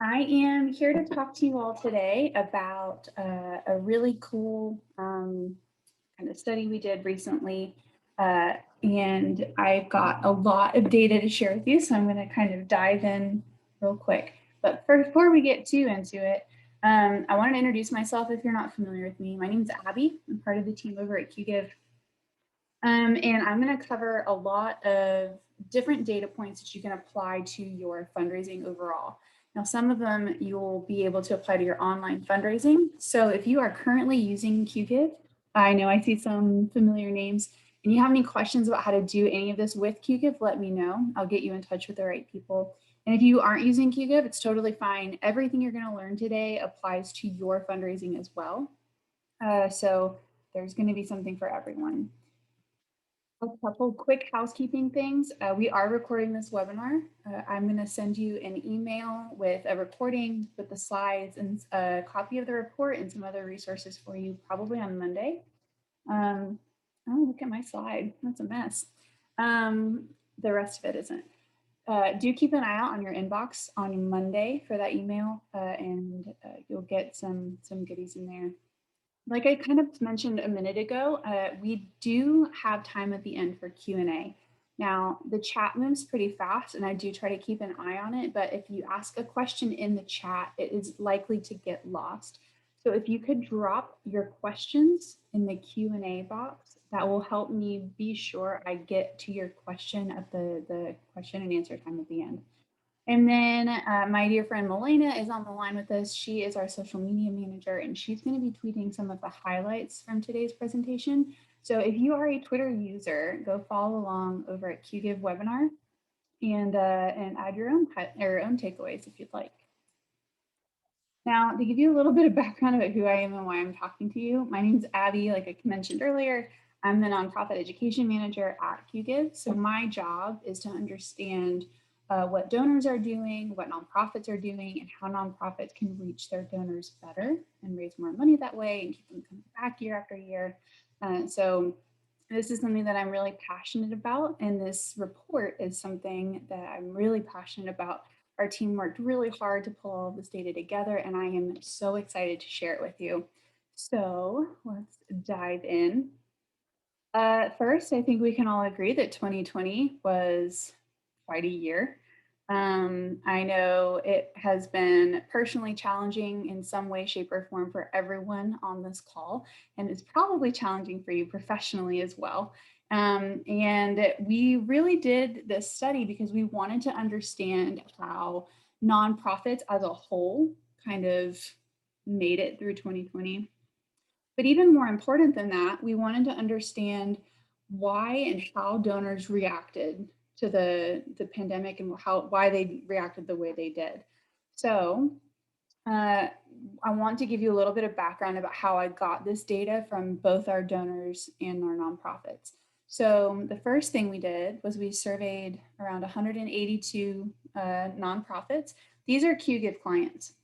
I am here to talk to you all today about a really cool kind of study we did recently. And I've got a lot of data to share with you, so I'm going to kind of dive in real quick. But before we get too into it, I wanted to introduce myself if you're not familiar with me. My name is Abby. I'm part of the team over at QGIve. And I'm going to cover a lot of different data points that you can apply to your fundraising overall. Now, some of them you'll be able to apply to your online fundraising. So if you are currently using QGIve, I know I see some familiar names, and you have any questions about how to do any of this with QGIve, let me know. I'll get you in touch with the right people. And if you aren't using QGIve, it's totally fine. Everything you're going to learn today applies to your fundraising as well. So there's going to be something for everyone. A couple quick housekeeping things. We are recording this webinar. I'm going to send you an email with a recording with the slides and a copy of the report and some other resources for you probably on Monday. Oh, look at my slide. That's a mess. The rest of it isn't. Do keep an eye out on your inbox on Monday for that email, and you'll get some goodies in there. Like I kind of mentioned a minute ago, we do have time at the end for Q&A. Now, the chat moves pretty fast, and I do try to keep an eye on it, but if you ask a question in the chat, it is likely to get lost. So if you could drop your questions in the Q&A box, that will help me be sure I get to your question at the question and answer time at the end. And then my dear friend Milena is on the line with us. She is our social media manager, and she's going to be tweeting some of the highlights from today's presentation. So if you are a Twitter user, go follow along over at QGIve webinar and add your own takeaways if you'd like. Now, to give you a little bit of background about who I am and why I'm talking to you, my name is Abby, like I mentioned earlier. I'm the nonprofit education manager at QGIve. So my job is to understand what donors are doing, what nonprofits are doing, and how nonprofits can reach their donors better and raise more money that way and keep them coming back year after year. So this is something that I'm really passionate about, and this report is something that I'm really passionate about. Our team worked really hard to pull all this data together, and I am so excited to share it with you. So let's dive in. First, I think we can all agree that 2020 was quite a year. I know it has been personally challenging in some way, shape, or form for everyone on this call, and it's probably challenging for you professionally as well. And we really did this study because we wanted to understand how nonprofits as a whole kind of made it through 2020. But even more important than that, we wanted to understand why and how donors reacted to the pandemic and why they reacted the way they did. So I want to give you a little bit of background about how I got this data from both our donors and our nonprofits. So the first thing we did was we surveyed around 182 nonprofits. These are QGIve clients.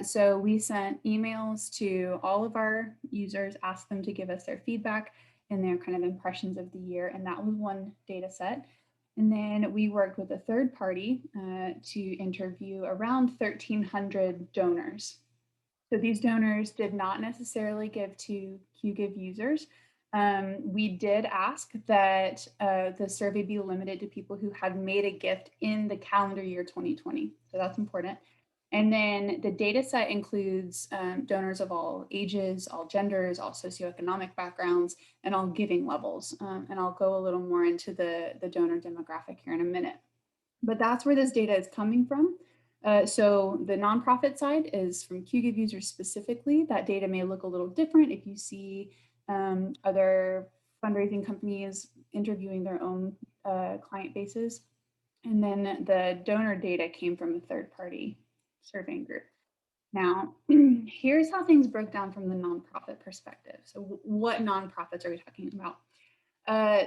So we sent emails to all of our users, asked them to give us their feedback and their kind of impressions of the year. And that was one data set. And then we worked with a third party to interview around 1,300 donors. So these donors did not necessarily give to QGIve users. We did ask that the survey be limited to people who had made a gift in the calendar year 2020. So that's important. And then the data set includes donors of all ages, all genders, all socioeconomic backgrounds, and all giving levels. And I'll go a little more into the donor demographic here in a minute. But that's where this data is coming from. So the nonprofit side is from QGIve users specifically. That data may look a little different if you see other fundraising companies interviewing their own client bases. And then the donor data came from a third party surveying group. Now, here's how things broke down from the nonprofit perspective. So what nonprofits are we talking about?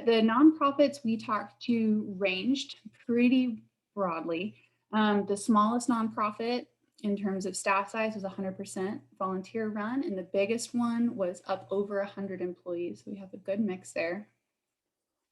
The nonprofits we talked to ranged pretty broadly. The smallest nonprofit in terms of staff size was 100% volunteer run, and the biggest one was up over 100 employees. We have a good mix there.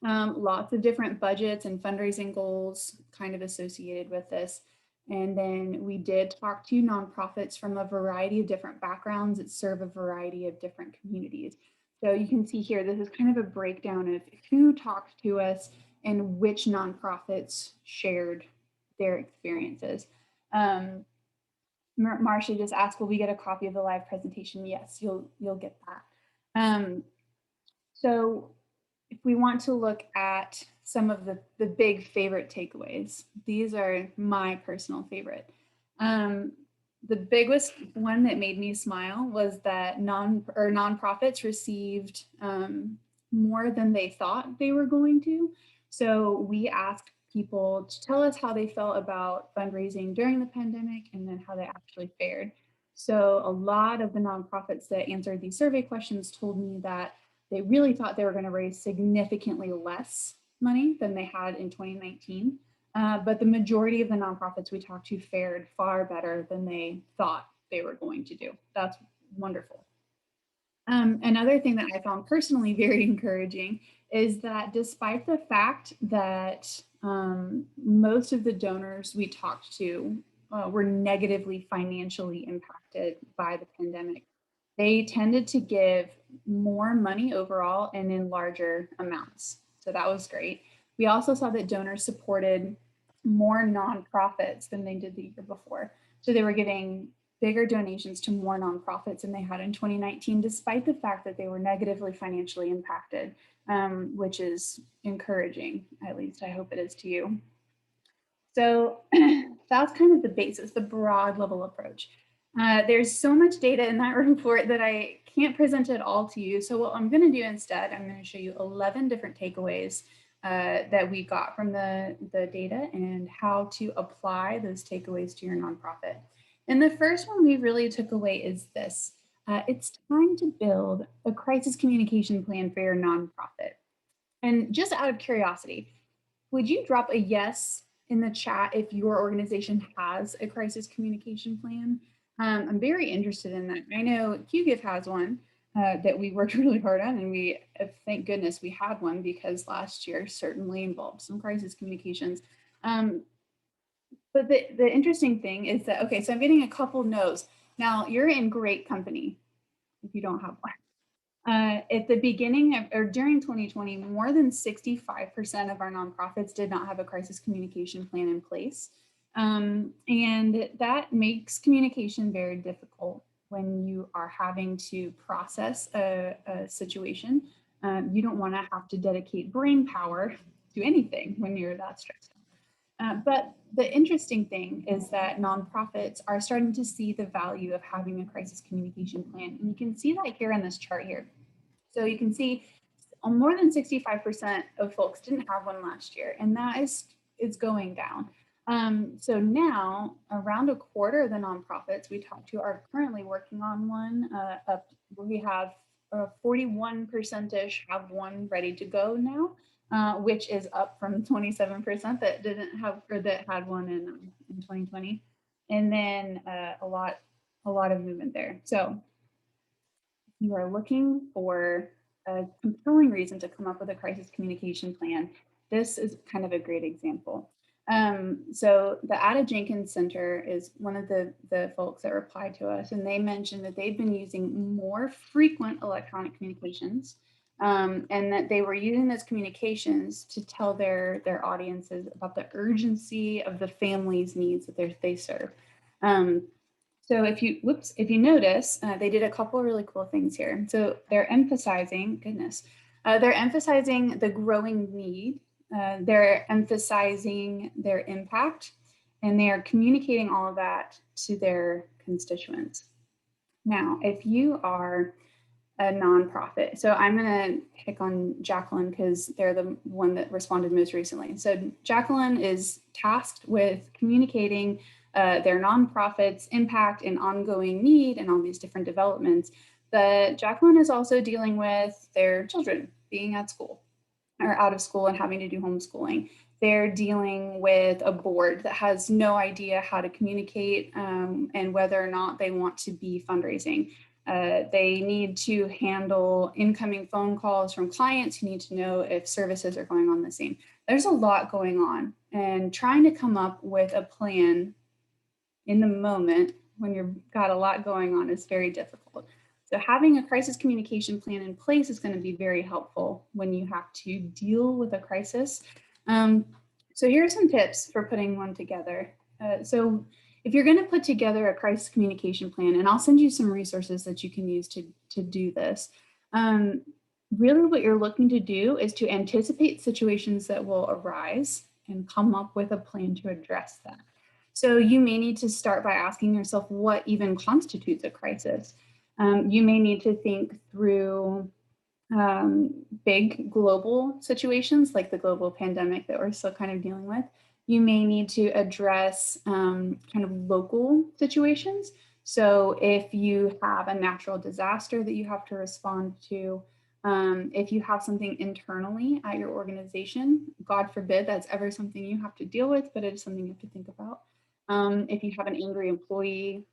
Lots of different budgets and fundraising goals kind of associated with this. And then we did talk to nonprofits from a variety of different backgrounds that serve a variety of different communities. So you can see here, this is kind of a breakdown of who talked to us and which nonprofits shared their experiences. Marcia just asked, will we get a copy of the live presentation? Yes, you'll get that. So if we want to look at some of the big favorite takeaways, these are my personal favorite. The biggest one that made me smile was that nonprofits received more than they thought they were going to. So we asked people to tell us how they felt about fundraising during the pandemic and then how they actually fared. So a lot of the nonprofits that answered these survey questions told me that they really thought they were going to raise significantly less money than they had in 2019. But the majority of the nonprofits we talked to fared far better than they thought they were going to do. That's wonderful. Another thing that I found personally very encouraging is that despite the fact that most of the donors we talked to were negatively financially impacted by the pandemic, they tended to give more money overall and in larger amounts. So that was great. We also saw that donors supported more nonprofits than they did the year before. So they were giving bigger donations to more nonprofits than they had in 2019, despite the fact that they were negatively financially impacted, which is encouraging. At least I hope it is to you. So that's kind of the basis, the broad level approach. There's so much data in that report that I can't present it all to you. So what I'm going to do instead, I'm going to show you 11 different takeaways that we got from the data and how to apply those takeaways to your nonprofit. And the first one we really took away is this. It's time to build a crisis communication plan for your nonprofit. And just out of curiosity, would you drop a yes in the chat if your organization has a crisis communication plan? I'm very interested in that. I know QGIF has one that we worked really hard on, and we, thank goodness we had one, because last year certainly involved some crisis communications. But the interesting thing is that, okay, so I'm getting a couple no's. Now, you're in great company if you don't have one. At the beginning of, or during 2020, more than 65% of our nonprofits did not have a crisis communication plan in place. And that makes communication very difficult when you are having to process a situation. You don't want to have to dedicate brain power to anything when you're that stressed out. But the interesting thing is that nonprofits are starting to see the value of having a crisis communication plan. And you can see that here in this chart here. So you can see more than 65% of folks didn't have one last year, and that is going down. So now around a quarter of the nonprofits we talked to are currently working on one. We have 41%ish have one ready to go now, which is up from 27% that didn't have, or that had one in 2020. And then a lot of movement there. So if you are looking for a compelling reason to come up with a crisis communication plan, this is kind of a great example. So the Ada Jenkins Center is one of the folks that replied to us, and they mentioned that they've been using more frequent electronic communications, and that they were using those communications to tell their audiences about the urgency of the family's needs that they serve. So if you notice, they did a couple of really cool things here. So they're emphasizing, they're emphasizing the growing need. They're emphasizing their impact, and they are communicating all of that to their constituents. Now, if you are a nonprofit, so I'm going to pick on Jacqueline because they're the one that responded most recently. So Jacqueline is tasked with communicating their nonprofit's impact and ongoing need and all these different developments. But Jacqueline is also dealing with their children being at school or out of school and having to do homeschooling. They're dealing with a board that has no idea how to communicate and whether or not they want to be fundraising. They need to handle incoming phone calls from clients who need to know if services are going on the same. There's a lot going on, and trying to come up with a plan in the moment when you've got a lot going on is very difficult. So having a crisis communication plan in place is going to be very helpful when you have to deal with a crisis. So here are some tips for putting one together. So if you're going to put together a crisis communication plan, and I'll send you some resources that you can use to do this, really what you're looking to do is to anticipate situations that will arise and come up with a plan to address that. So you may need to start by asking yourself what even constitutes a crisis. You may need to think through big global situations like the global pandemic that we're still kind of dealing with. You may need to address kind of local situations. So if you have a natural disaster that you have to respond to, if you have something internally at your organization, God forbid that's ever something you have to deal with, but it is something you have to think about. If you have an angry employee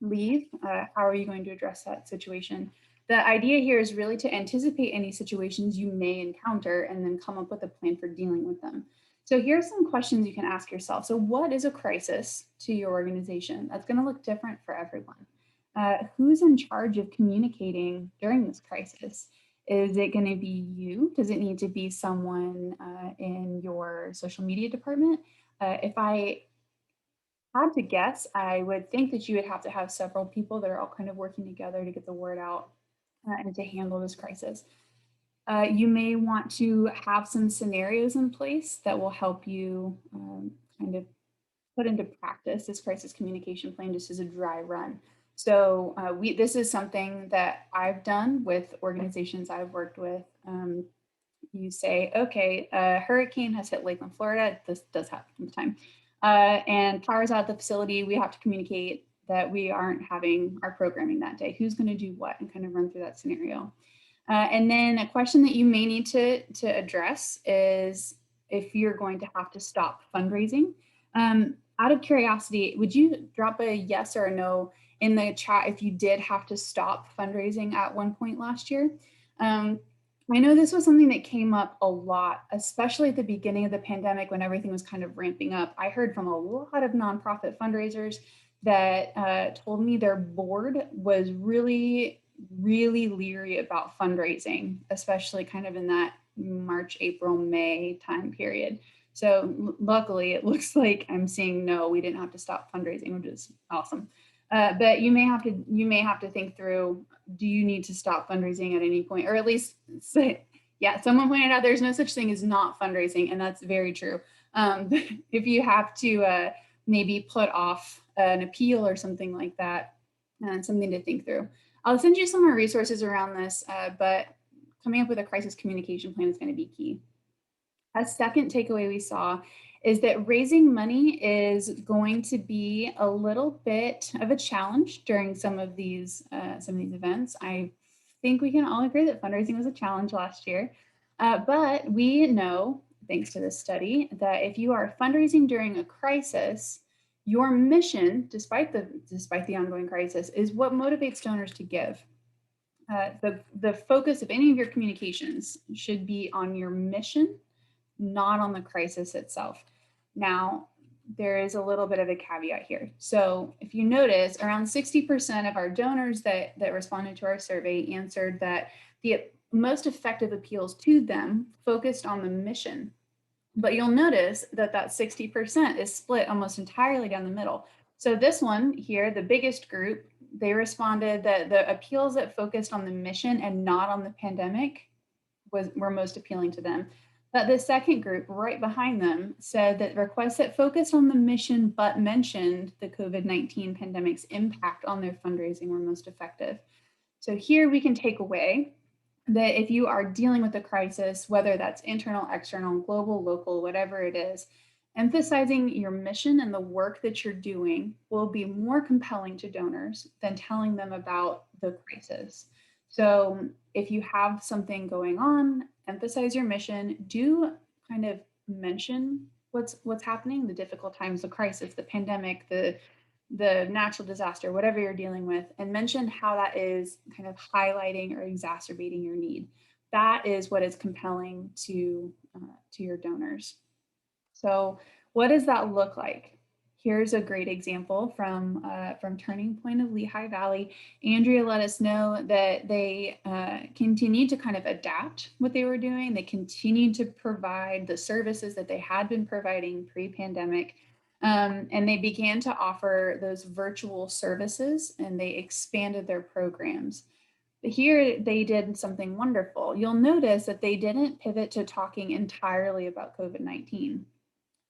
leave, how are you going to address that situation? The idea here is really to anticipate any situations you may encounter and then come up with a plan for dealing with them. So here are some questions you can ask yourself. So what is a crisis to your organization? That's going to look different for everyone. Who's in charge of communicating during this crisis? Is it going to be you? Does it need to be someone in your social media department? If I had to guess, I would think that you would have to have several people that are all kind of working together to get the word out and to handle this crisis. You may want to have some scenarios in place that will help you kind of put into practice this crisis communication plan just as a dry run. So this is something that I've done with organizations I've worked with. You say, okay, a hurricane has hit Lakeland, Florida. This does happen all the time. And power's out at the facility. We have to communicate that we aren't having our programming that day. Who's going to do what, and kind of run through that scenario. And then a question that you may need to address is if you're going to have to stop fundraising. Out of curiosity, would you drop a yes or a no in the chat if you did have to stop fundraising at one point last year? I know this was something that came up a lot, especially at the beginning of the pandemic when everything was kind of ramping up. I heard from a lot of nonprofit fundraisers that told me their board was really leery about fundraising, especially kind of in that March, April, May time period. So luckily, it looks like I'm seeing no, we didn't have to stop fundraising, which is awesome. But you may have to think through, do you need to stop fundraising at any point, or at least say, yeah, someone pointed out there's no such thing as not fundraising, and that's very true. If you have to maybe put off an appeal or something like that, something to think through. I'll send you some more resources around this, but coming up with a crisis communication plan is going to be key. A second takeaway we saw is that raising money is going to be a little bit of a challenge during some of these events. I think we can all agree that fundraising was a challenge last year, but we know, thanks to this study, that if you are fundraising during a crisis, your mission, despite the ongoing crisis, is what motivates donors to give. The focus of any of your communications should be on your mission, not on the crisis itself. Now, there is a little bit of a caveat here. So if you notice, around 60% of our donors that responded to our survey answered that the most effective appeals to them focused on the mission. But you'll notice that 60% is split almost entirely down the middle. So this one here, the biggest group, they responded that the appeals that focused on the mission and not on the pandemic were most appealing to them. But the second group right behind them said that requests that focused on the mission but mentioned the COVID-19 pandemic's impact on their fundraising were most effective. So here we can take away that if you are dealing with a crisis, whether that's internal, external, global, local, whatever it is, emphasizing your mission and the work that you're doing will be more compelling to donors than telling them about the crisis. So if you have something going on, emphasize your mission, do kind of mention what's happening, the difficult times, the crisis, the pandemic, the natural disaster, whatever you're dealing with, and mention how that is kind of highlighting or exacerbating your need. That is what is compelling to your donors. So what does that look like? Here's a great example from Turning Point of Lehigh Valley. Andrea let us know that they continued to kind of adapt what they were doing. They continued to provide the services that they had been providing pre-pandemic. And they began to offer those virtual services, and they expanded their programs. But here they did something wonderful. You'll notice that they didn't pivot to talking entirely about COVID-19.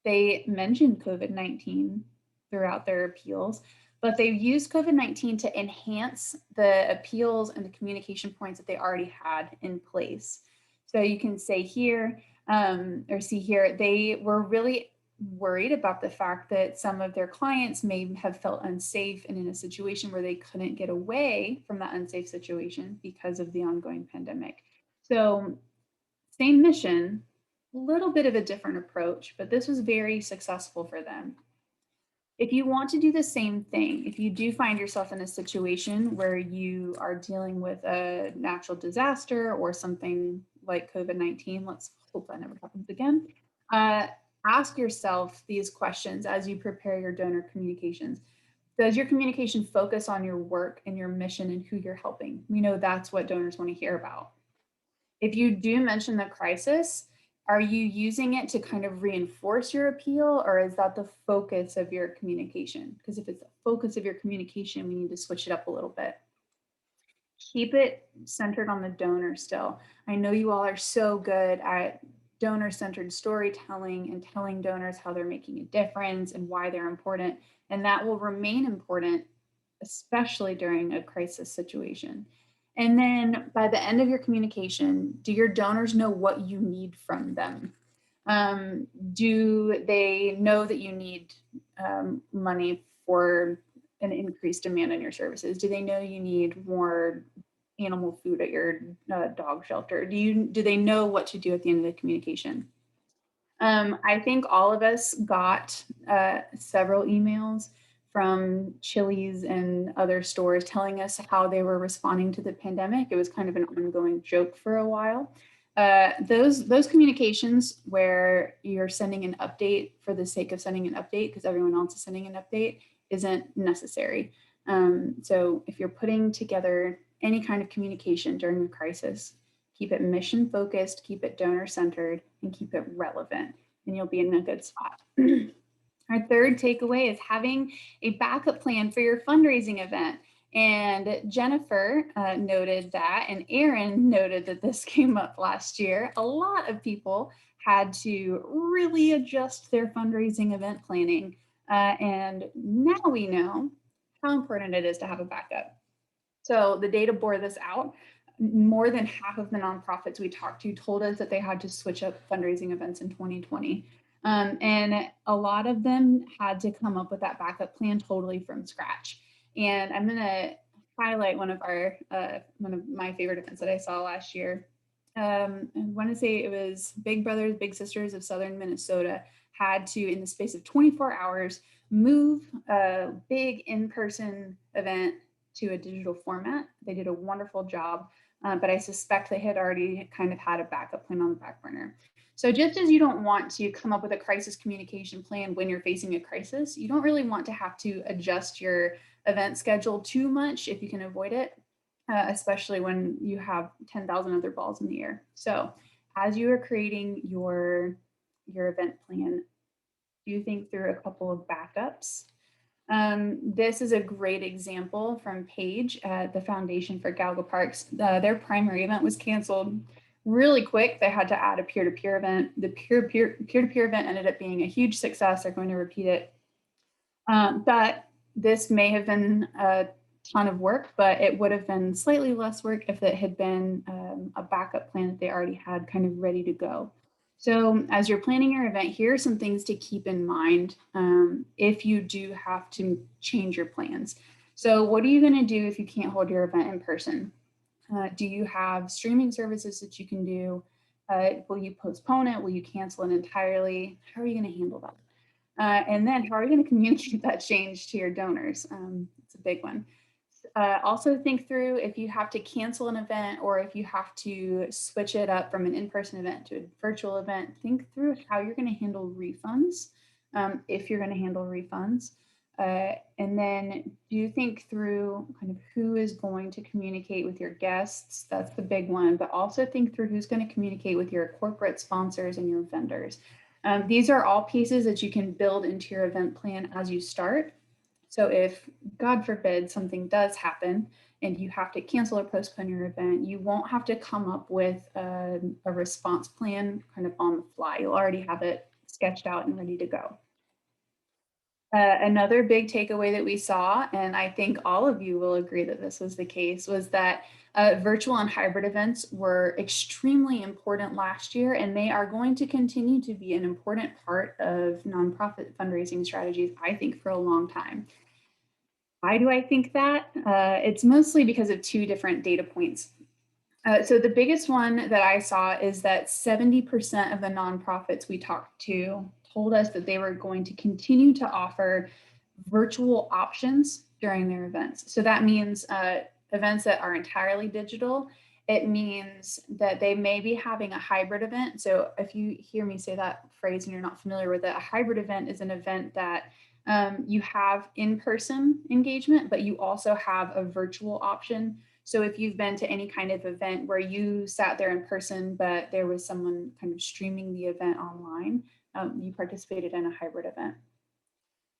They mentioned COVID-19 throughout their appeals, but they used COVID-19 to enhance the appeals and the communication points that they already had in place. So you can say here, or see here, they were really worried about the fact that some of their clients may have felt unsafe and in a situation where they couldn't get away from that unsafe situation because of the ongoing pandemic. So same mission, a little bit of a different approach, but this was very successful for them. If you want to do the same thing, if you do find yourself in a situation where you are dealing with a natural disaster or something like COVID-19, let's hope that never happens again, ask yourself these questions as you prepare your donor communications. Does your communication focus on your work and your mission and who you're helping? We know that's what donors want to hear about. If you do mention the crisis, are you using it to kind of reinforce your appeal, or is that the focus of your communication? Because if it's the focus of your communication, we need to switch it up a little bit. Keep it centered on the donor still. I know you all are so good at donor-centered storytelling and telling donors how they're making a difference and why they're important, and that will remain important, especially during a crisis situation. And then by the end of your communication, do your donors know what you need from them? Do they know that you need money for an increased demand on your services? Do they know you need more animal food at your dog shelter? Do they know what to do at the end of the communication? I think all of us got several emails from Chili's and other stores telling us how they were responding to the pandemic. It was kind of an ongoing joke for a while. Those communications where you're sending an update for the sake of sending an update because everyone else is sending an update isn't necessary. So if you're putting together any kind of communication during a crisis, keep it mission focused, keep it donor centered, and keep it relevant, and you'll be in a good spot. Our third takeaway is having a backup plan for your fundraising event. And Jennifer noted that, and Aaron noted that this came up last year. A lot of people had to really adjust their fundraising event planning. And now we know how important it is to have a backup. So the data bore this out. More than half of the nonprofits we talked to told us that they had to switch up fundraising events in 2020. And a lot of them had to come up with that backup plan totally from scratch. And I'm going to highlight one of my favorite events that I saw last year. I want to say it was Big Brothers Big Sisters of Southern Minnesota had to, in the space of 24 hours, move a big in-person event to a digital format. They did a wonderful job, but I suspect they had already kind of had a backup plan on the back burner. So just as you don't want to come up with a crisis communication plan when you're facing a crisis, you don't really want to have to adjust your event schedule too much if you can avoid it, especially when you have 10,000 other balls in the air. So as you are creating your event plan, do think through a couple of backups. This is a great example from Paige at the Foundation for Galga Parks. Their primary event was canceled really quick. They had to add a peer-to-peer event. The peer-to-peer event ended up being a huge success. They're going to repeat it. But this may have been a ton of work, but it would have been slightly less work if it had been a backup plan that they already had kind of ready to go. So as you're planning your event, here are some things to keep in mind if you do have to change your plans. So what are you going to do if you can't hold your event in person? Do you have streaming services that you can do? Will you postpone it? Will you cancel it entirely? How are you going to handle that? And then how are you going to communicate that change to your donors? It's a big one. Also think through if you have to cancel an event or if you have to switch it up from an in-person event to a virtual event, think through how you're going to handle refunds if you're going to handle refunds. And then do you think through kind of who is going to communicate with your guests? That's the big one, but also think through who's going to communicate with your corporate sponsors and your vendors. These are all pieces that you can build into your event plan as you start. So if, God forbid, something does happen and you have to cancel or postpone your event, you won't have to come up with a response plan kind of on the fly. You'll already have it sketched out and ready to go. Another big takeaway that we saw, and I think all of you will agree that this was the case, was that virtual and hybrid events were extremely important last year, and they are going to continue to be an important part of nonprofit fundraising strategies, I think, for a long time. Why do I think that? It's mostly because of two different data points. So the biggest one that I saw is that 70% of the nonprofits we talked to told us that they were going to continue to offer virtual options during their events. So that means events that are entirely digital. It means that they may be having a hybrid event. So if you hear me say that phrase and you're not familiar with it, a hybrid event is an event that you have in-person engagement, but you also have a virtual option. So if you've been to any kind of event where you sat there in person, but there was someone kind of streaming the event online, you participated in a hybrid event.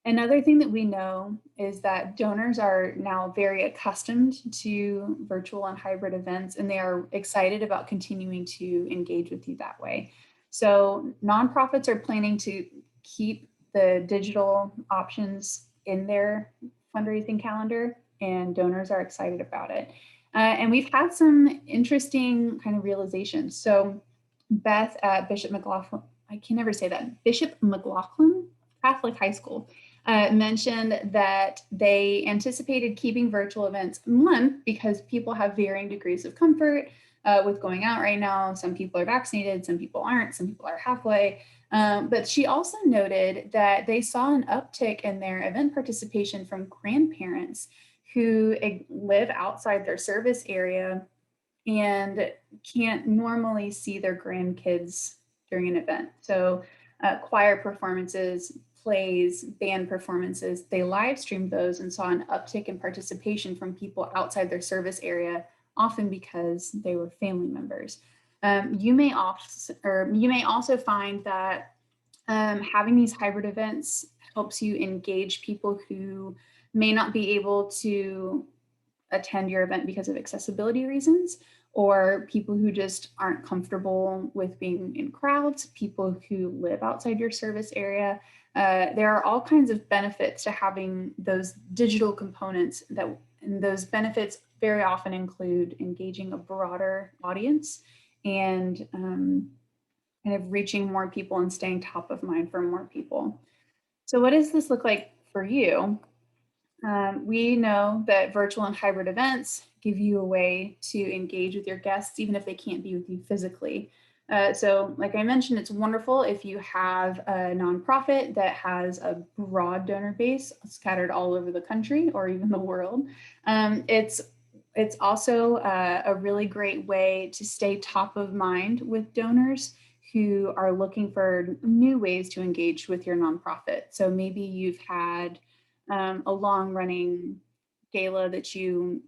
Another thing that we know is that donors are now very accustomed to virtual and hybrid events, and they are excited about continuing to engage with you that way. So nonprofits are planning to keep the digital options in their fundraising calendar, and donors are excited about it. And we've had some interesting kind of realizations. So Beth at Bishop McLaughlin, I can never say that, Bishop McLaughlin Catholic High School mentioned that they anticipated keeping virtual events, one, because people have varying degrees of comfort with going out right now. Some people are vaccinated, some people aren't, some people are halfway. But she also noted that they saw an uptick in their event participation from grandparents who live outside their service area and can't normally see their grandkids during an event. So choir performances, plays, band performances, they live streamed those and saw an uptick in participation from people outside their service area, often because they were family members. You may also find that having these hybrid events helps you engage people who may not be able to attend your event because of accessibility reasons, or people who just aren't comfortable with being in crowds, people who live outside your service area. There are all kinds of benefits to having those digital components, and those benefits very often include engaging a broader audience and kind of reaching more people and staying top of mind for more people. So what does this look like for you? We know that virtual and hybrid events give you a way to engage with your guests, even if they can't be with you physically. So like I mentioned, it's wonderful if you have a nonprofit that has a broad donor base scattered all over the country or even the world. It's also a really great way to stay top of mind with donors who are looking for new ways to engage with your nonprofit. So maybe you've had a long running gala that you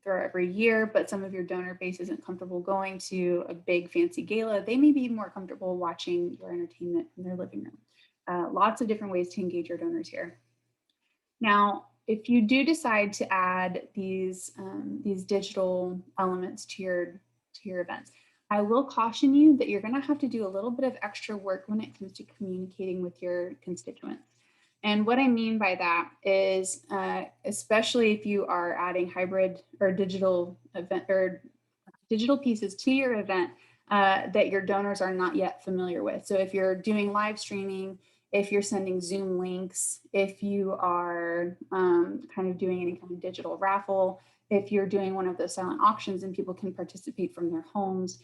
throw every year, but some of your donor base isn't comfortable going to a big fancy gala. They may be more comfortable watching your entertainment in their living room. Lots of different ways to engage your donors here. Now, if you do decide to add these digital elements to your events, I will caution you that you're going to have to do a little bit of extra work when it comes to communicating with your constituents. And what I mean by that is, especially if you are adding hybrid or digital event or digital pieces to your event that your donors are not yet familiar with. So if you're doing live streaming, if you're sending Zoom links, if you are kind of doing any kind of digital raffle, if you're doing one of those silent auctions and people can participate from their homes,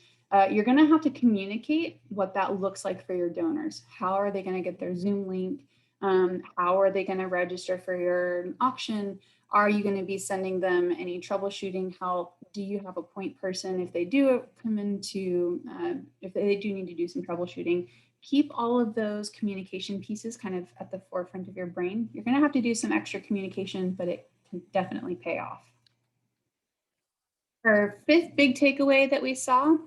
you're going to have to communicate what that looks like for your donors. How are they going to get their Zoom link? How are they going to register for your auction? Are you going to be sending them any troubleshooting help? Do you have a point person if they do come into, if they do need to do some troubleshooting? keep all of those communication pieces kind of at the forefront of your brain. You're going to have to do some extra communication, but it can definitely pay off. Our fifth big takeaway that we saw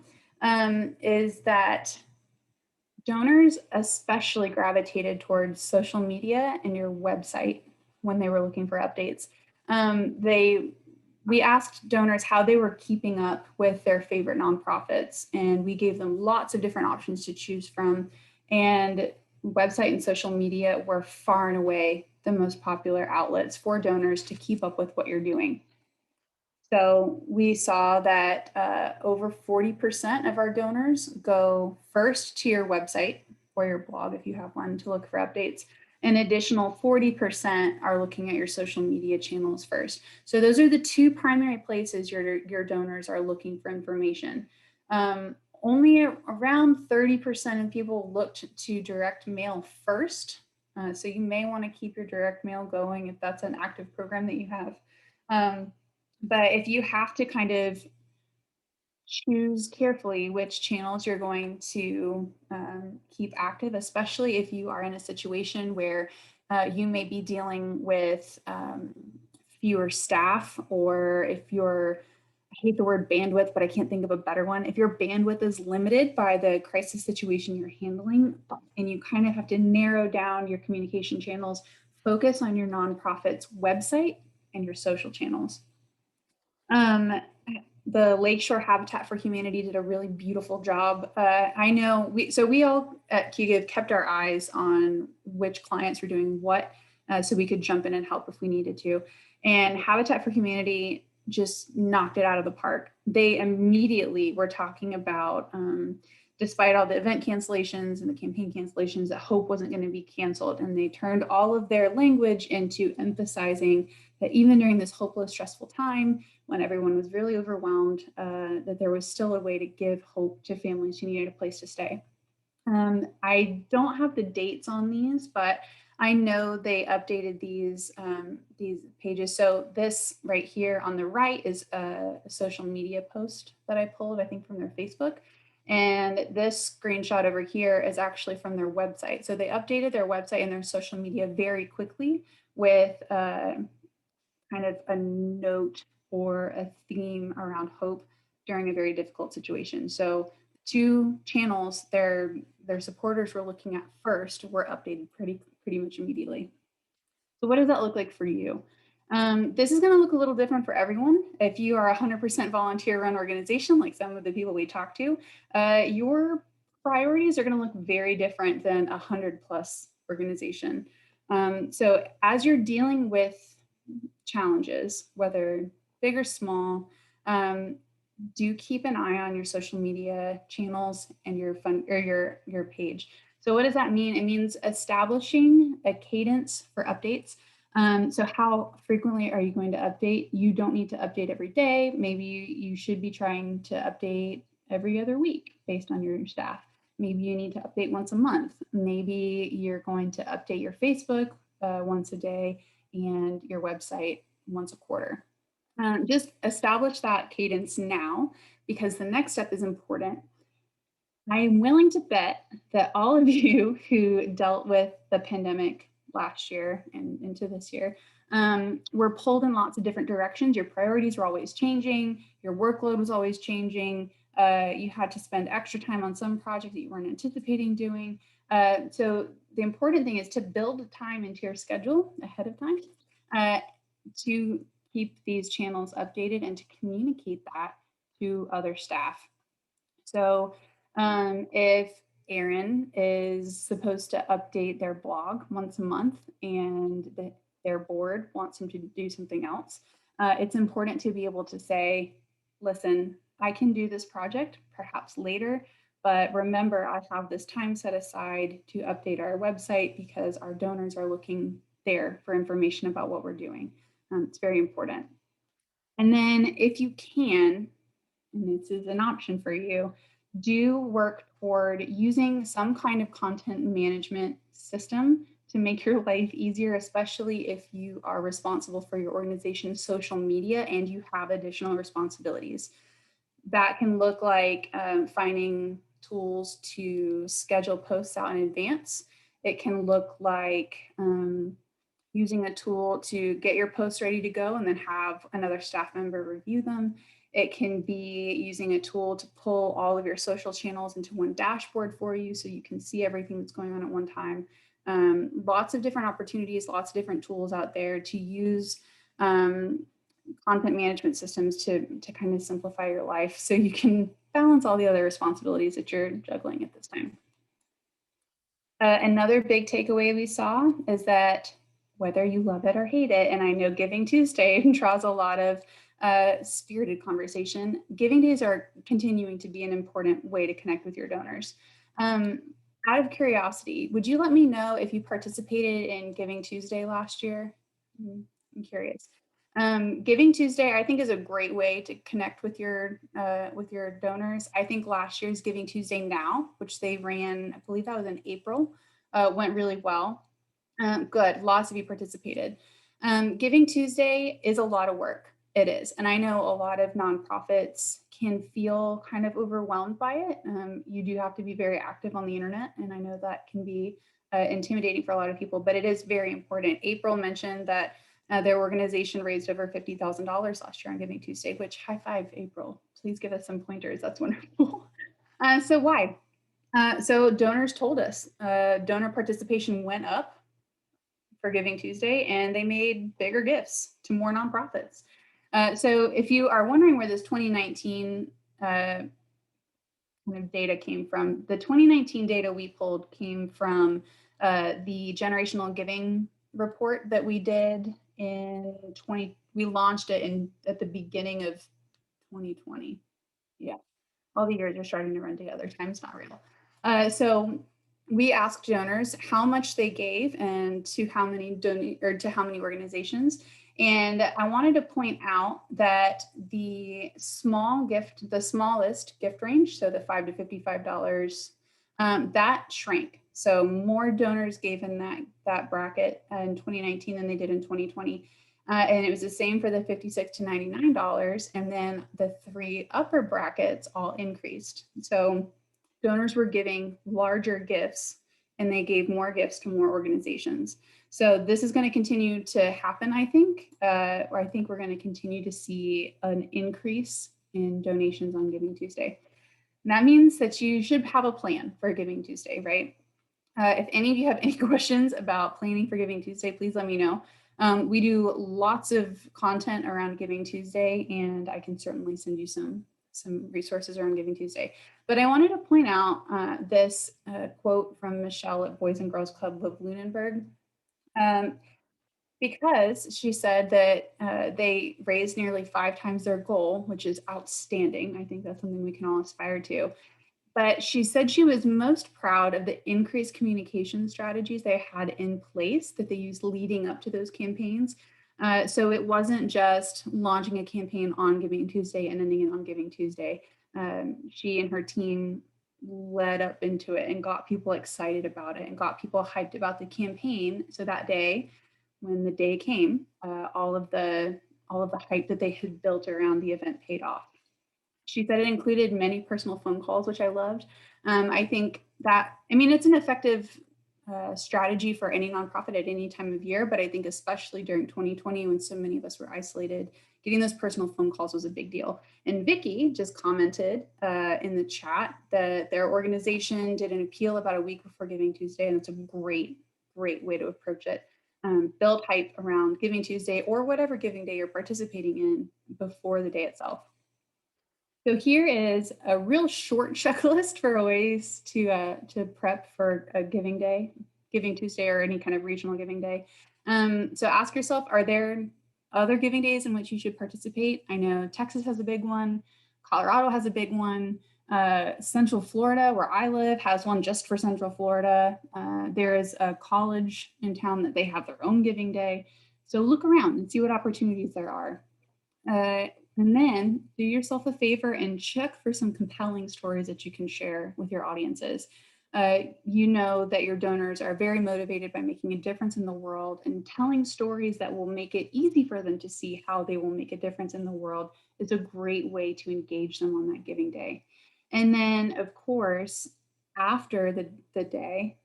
is that donors especially gravitated towards social media and your website when they were looking for updates. We asked donors how they were keeping up with their favorite nonprofits, and we gave them lots of different options to choose from. And website and social media were far and away the most popular outlets for donors to keep up with what you're doing. So we saw that over 40% of our donors go first to your website or your blog if you have one to look for updates. An additional 40% are looking at your social media channels first. So those are the two primary places your donors are looking for information. Only around 30% of people looked to direct mail first. So you may want to keep your direct mail going if that's an active program that you have. But if you have to kind of choose carefully which channels you're going to keep active, especially if you are in a situation where you may be dealing with fewer staff, or if you're, I hate the word bandwidth, but I can't think of a better one. If your bandwidth is limited by the crisis situation you're handling and you kind of have to narrow down your communication channels, focus on your nonprofit's website and your social channels. The Lakeshore Habitat for Humanity did a really beautiful job. I know we all at QGIVE kept our eyes on which clients were doing what, so we could jump in and help if we needed to. And Habitat for Humanity just knocked it out of the park. They immediately were talking about, despite all the event cancellations and the campaign cancellations, that hope wasn't going to be canceled. And they turned all of their language into emphasizing that even during this hopeless, stressful time, when everyone was really overwhelmed, that there was still a way to give hope to families who needed a place to stay. I don't have the dates on these, but I know they updated these pages. So this right here on the right is a social media post that I pulled, I think, from their Facebook. And this screenshot over here is actually from their website. So they updated their website and their social media very quickly with kind of a note or a theme around hope during a very difficult situation. So two channels their supporters were looking at first were updated pretty much immediately. So what does that look like for you? This is going to look a little different for everyone. If you are a 100% volunteer run organization, like some of the people we talked to, your priorities are going to look very different than a 100+ organization. So as you're dealing with challenges, whether big or small, do keep an eye on your social media channels and your page. So what does that mean? It means establishing a cadence for updates. So how frequently are you going to update? You don't need to update every day. Maybe you should be trying to update every other week based on your staff. Maybe you need to update once a month. Maybe you're going to update your Facebook once a day and your website once a quarter. Just establish that cadence now, because the next step is important. I am willing to bet that all of you who dealt with the pandemic last year and into this year were pulled in lots of different directions. Your priorities were always changing. Your workload was always changing. You had to spend extra time on some project that you weren't anticipating doing. So the important thing is to build time into your schedule ahead of time to keep these channels updated and to communicate that to other staff. So if Erin is supposed to update their blog once a month and their board wants them to do something else, it's important to be able to say, listen, I can do this project perhaps later, but remember, I have this time set aside to update our website because our donors are looking there for information about what we're doing. It's very important. And then if you can, and this is an option for you, do work toward using some kind of content management system to make your life easier, especially if you are responsible for your organization's social media and you have additional responsibilities. That can look like finding tools to schedule posts out in advance. It can look like using a tool to get your posts ready to go and then have another staff member review them. It can be using a tool to pull all of your social channels into one dashboard for you so you can see everything that's going on at one time. Lots of different opportunities, lots of different tools out there to use content management systems to kind of simplify your life so you can balance all the other responsibilities that you're juggling at this time. Another big takeaway we saw is that whether you love it or hate it, and I know Giving Tuesday draws a lot of spirited conversation, Giving Days are continuing to be an important way to connect with your donors. Out of curiosity, would you let me know if you participated in Giving Tuesday last year? I'm curious. Giving Tuesday, I think, is a great way to connect with your donors. I think last year's Giving Tuesday Now, which they ran, I believe that was in April, went really well. Good, lots of you participated. Giving Tuesday is a lot of work. It is, and I know a lot of nonprofits can feel kind of overwhelmed by it. You do have to be very active on the internet, and I know that can be intimidating for a lot of people, but it is very important. April mentioned that their organization raised over $50,000 last year on Giving Tuesday, which high five, April. Please give us some pointers. That's wonderful. So why? So donors told us donor participation went up for Giving Tuesday, and they made bigger gifts to more nonprofits. So if you are wondering where this 2019 kind of data came from, the 2019 data we pulled came from the generational giving report that we did in we launched it at the beginning of 2020. Yeah, all the years are starting to run together. Time's not real. So we asked donors how much they gave and to how many organizations. And I wanted to point out that the smallest gift range, so the $5 to $55, that shrank. So more donors gave in that bracket in 2019 than they did in 2020. And it was the same for the $56 to $99. And then the three upper brackets all increased. So donors were giving larger gifts and they gave more gifts to more organizations. So this is going to continue to happen, I think, or I think we're going to continue to see an increase in donations on Giving Tuesday. And that means that you should have a plan for Giving Tuesday, right? If any of you have any questions about planning for Giving Tuesday, please let me know. We do lots of content around Giving Tuesday, and I can certainly send you some resources around Giving Tuesday. But I wanted to point out this quote from Michelle at Boys and Girls Club of Lunenburg, because she said that they raised nearly 5 times their goal, which is outstanding. I think that's something we can all aspire to. But she said she was most proud of the increased communication strategies they had in place that they used leading up to those campaigns. So it wasn't just launching a campaign on Giving Tuesday and ending it on Giving Tuesday. She and her team led up into it and got people excited about it and got people hyped about the campaign. So that day, when the day came, all of the hype that they had built around the event paid off. She said it included many personal phone calls, which I loved. I think that, it's an effective strategy for any nonprofit at any time of year, but I think especially during 2020 when so many of us were isolated, getting those personal phone calls was a big deal. And Vicki just commented in the chat that their organization did an appeal about a week before Giving Tuesday, and it's a great way to approach it. Build hype around Giving Tuesday or whatever giving day you're participating in before the day itself. So here is a real short checklist for ways to prep for a Giving Day, Giving Tuesday, or any kind of regional Giving Day. So ask yourself, are there other Giving Days in which you should participate? I know Texas has a big one. Colorado has a big one. Central Florida, where I live, has one just for Central Florida. There is a college in town that they have their own Giving Day. So look around and see what opportunities there are. And then do yourself a favor and check for some compelling stories that you can share with your audiences. You know that your donors are very motivated by making a difference in the world, and telling stories that will make it easy for them to see how they will make a difference in the world is a great way to engage them on that Giving Day. And then, of course, after the day,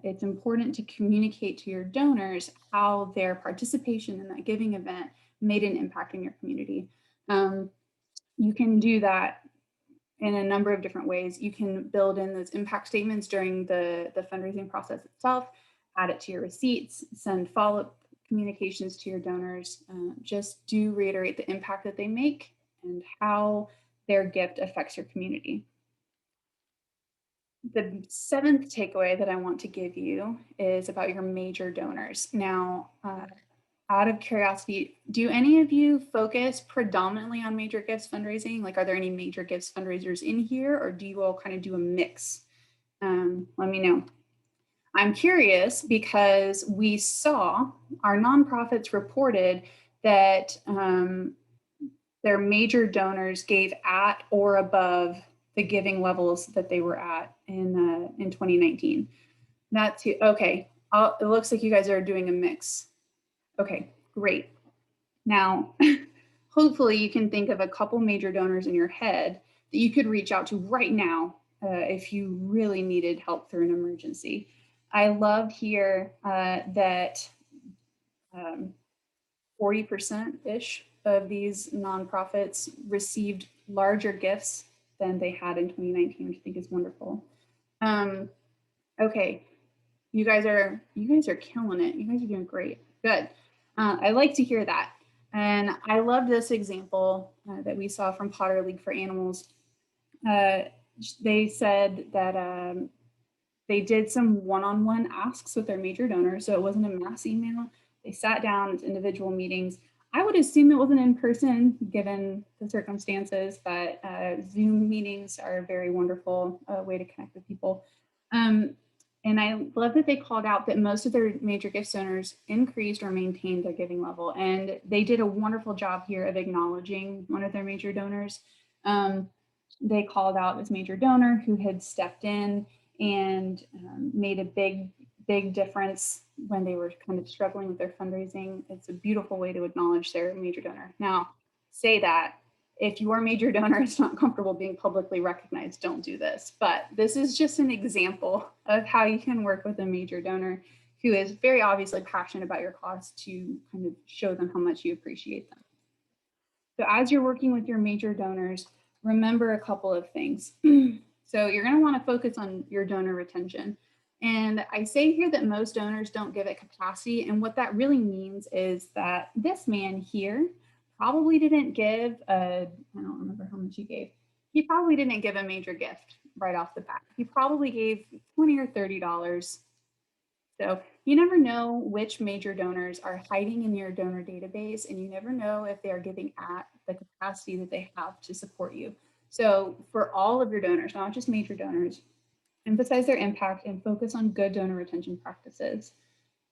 it's important to communicate to your donors how their participation in that giving event made an impact in your community. You can do that in a number of different ways. You can build in those impact statements during the fundraising process itself, add it to your receipts, send follow-up communications to your donors. Just do reiterate the impact that they make and how their gift affects your community. The seventh takeaway that I want to give you is about your major donors. Now, out of curiosity, do any of you focus predominantly on major gifts fundraising? Like, are there any major gifts fundraisers in here, or do you all kind of do a mix? Let me know. I'm curious because we saw our nonprofits reported that their major donors gave at or above the giving levels that they were at in 2019. That's okay. It looks like you guys are doing a mix. Okay, great. Now, hopefully you can think of a couple major donors in your head that you could reach out to right now if you really needed help through an emergency. I love here that 40%-ish of these nonprofits received larger gifts than they had in 2019, which I think is wonderful. Okay, you guys are killing it. You guys are doing great. Good. I like to hear that. And I love this example that we saw from Potter League for Animals. They said that they did some one-on-one asks with their major donors, so it wasn't a mass email. They sat down as individual meetings. I would assume it wasn't in person given the circumstances, but Zoom meetings are a very wonderful way to connect with people. And I love that they called out that most of their major gift donors increased or maintained their giving level. And they did a wonderful job here of acknowledging one of their major donors. They called out this major donor who had stepped in and made a big difference when they were kind of struggling with their fundraising. It's a beautiful way to acknowledge their major donor. Now, say that if your major donor is not comfortable being publicly recognized, don't do this. But this is just an example of how you can work with a major donor who is very obviously passionate about your cause to kind of show them how much you appreciate them. So as you're working with your major donors, remember a couple of things. So you're going to want to focus on your donor retention. And I say here that most donors don't give at capacity. And what that really means is that this man here probably didn't give I don't remember how much he gave. He probably didn't give a major gift right off the bat. He probably gave $20 or $30. So you never know which major donors are hiding in your donor database, and you never know if they are giving at the capacity that they have to support you. So for all of your donors, not just major donors, emphasize their impact and focus on good donor retention practices.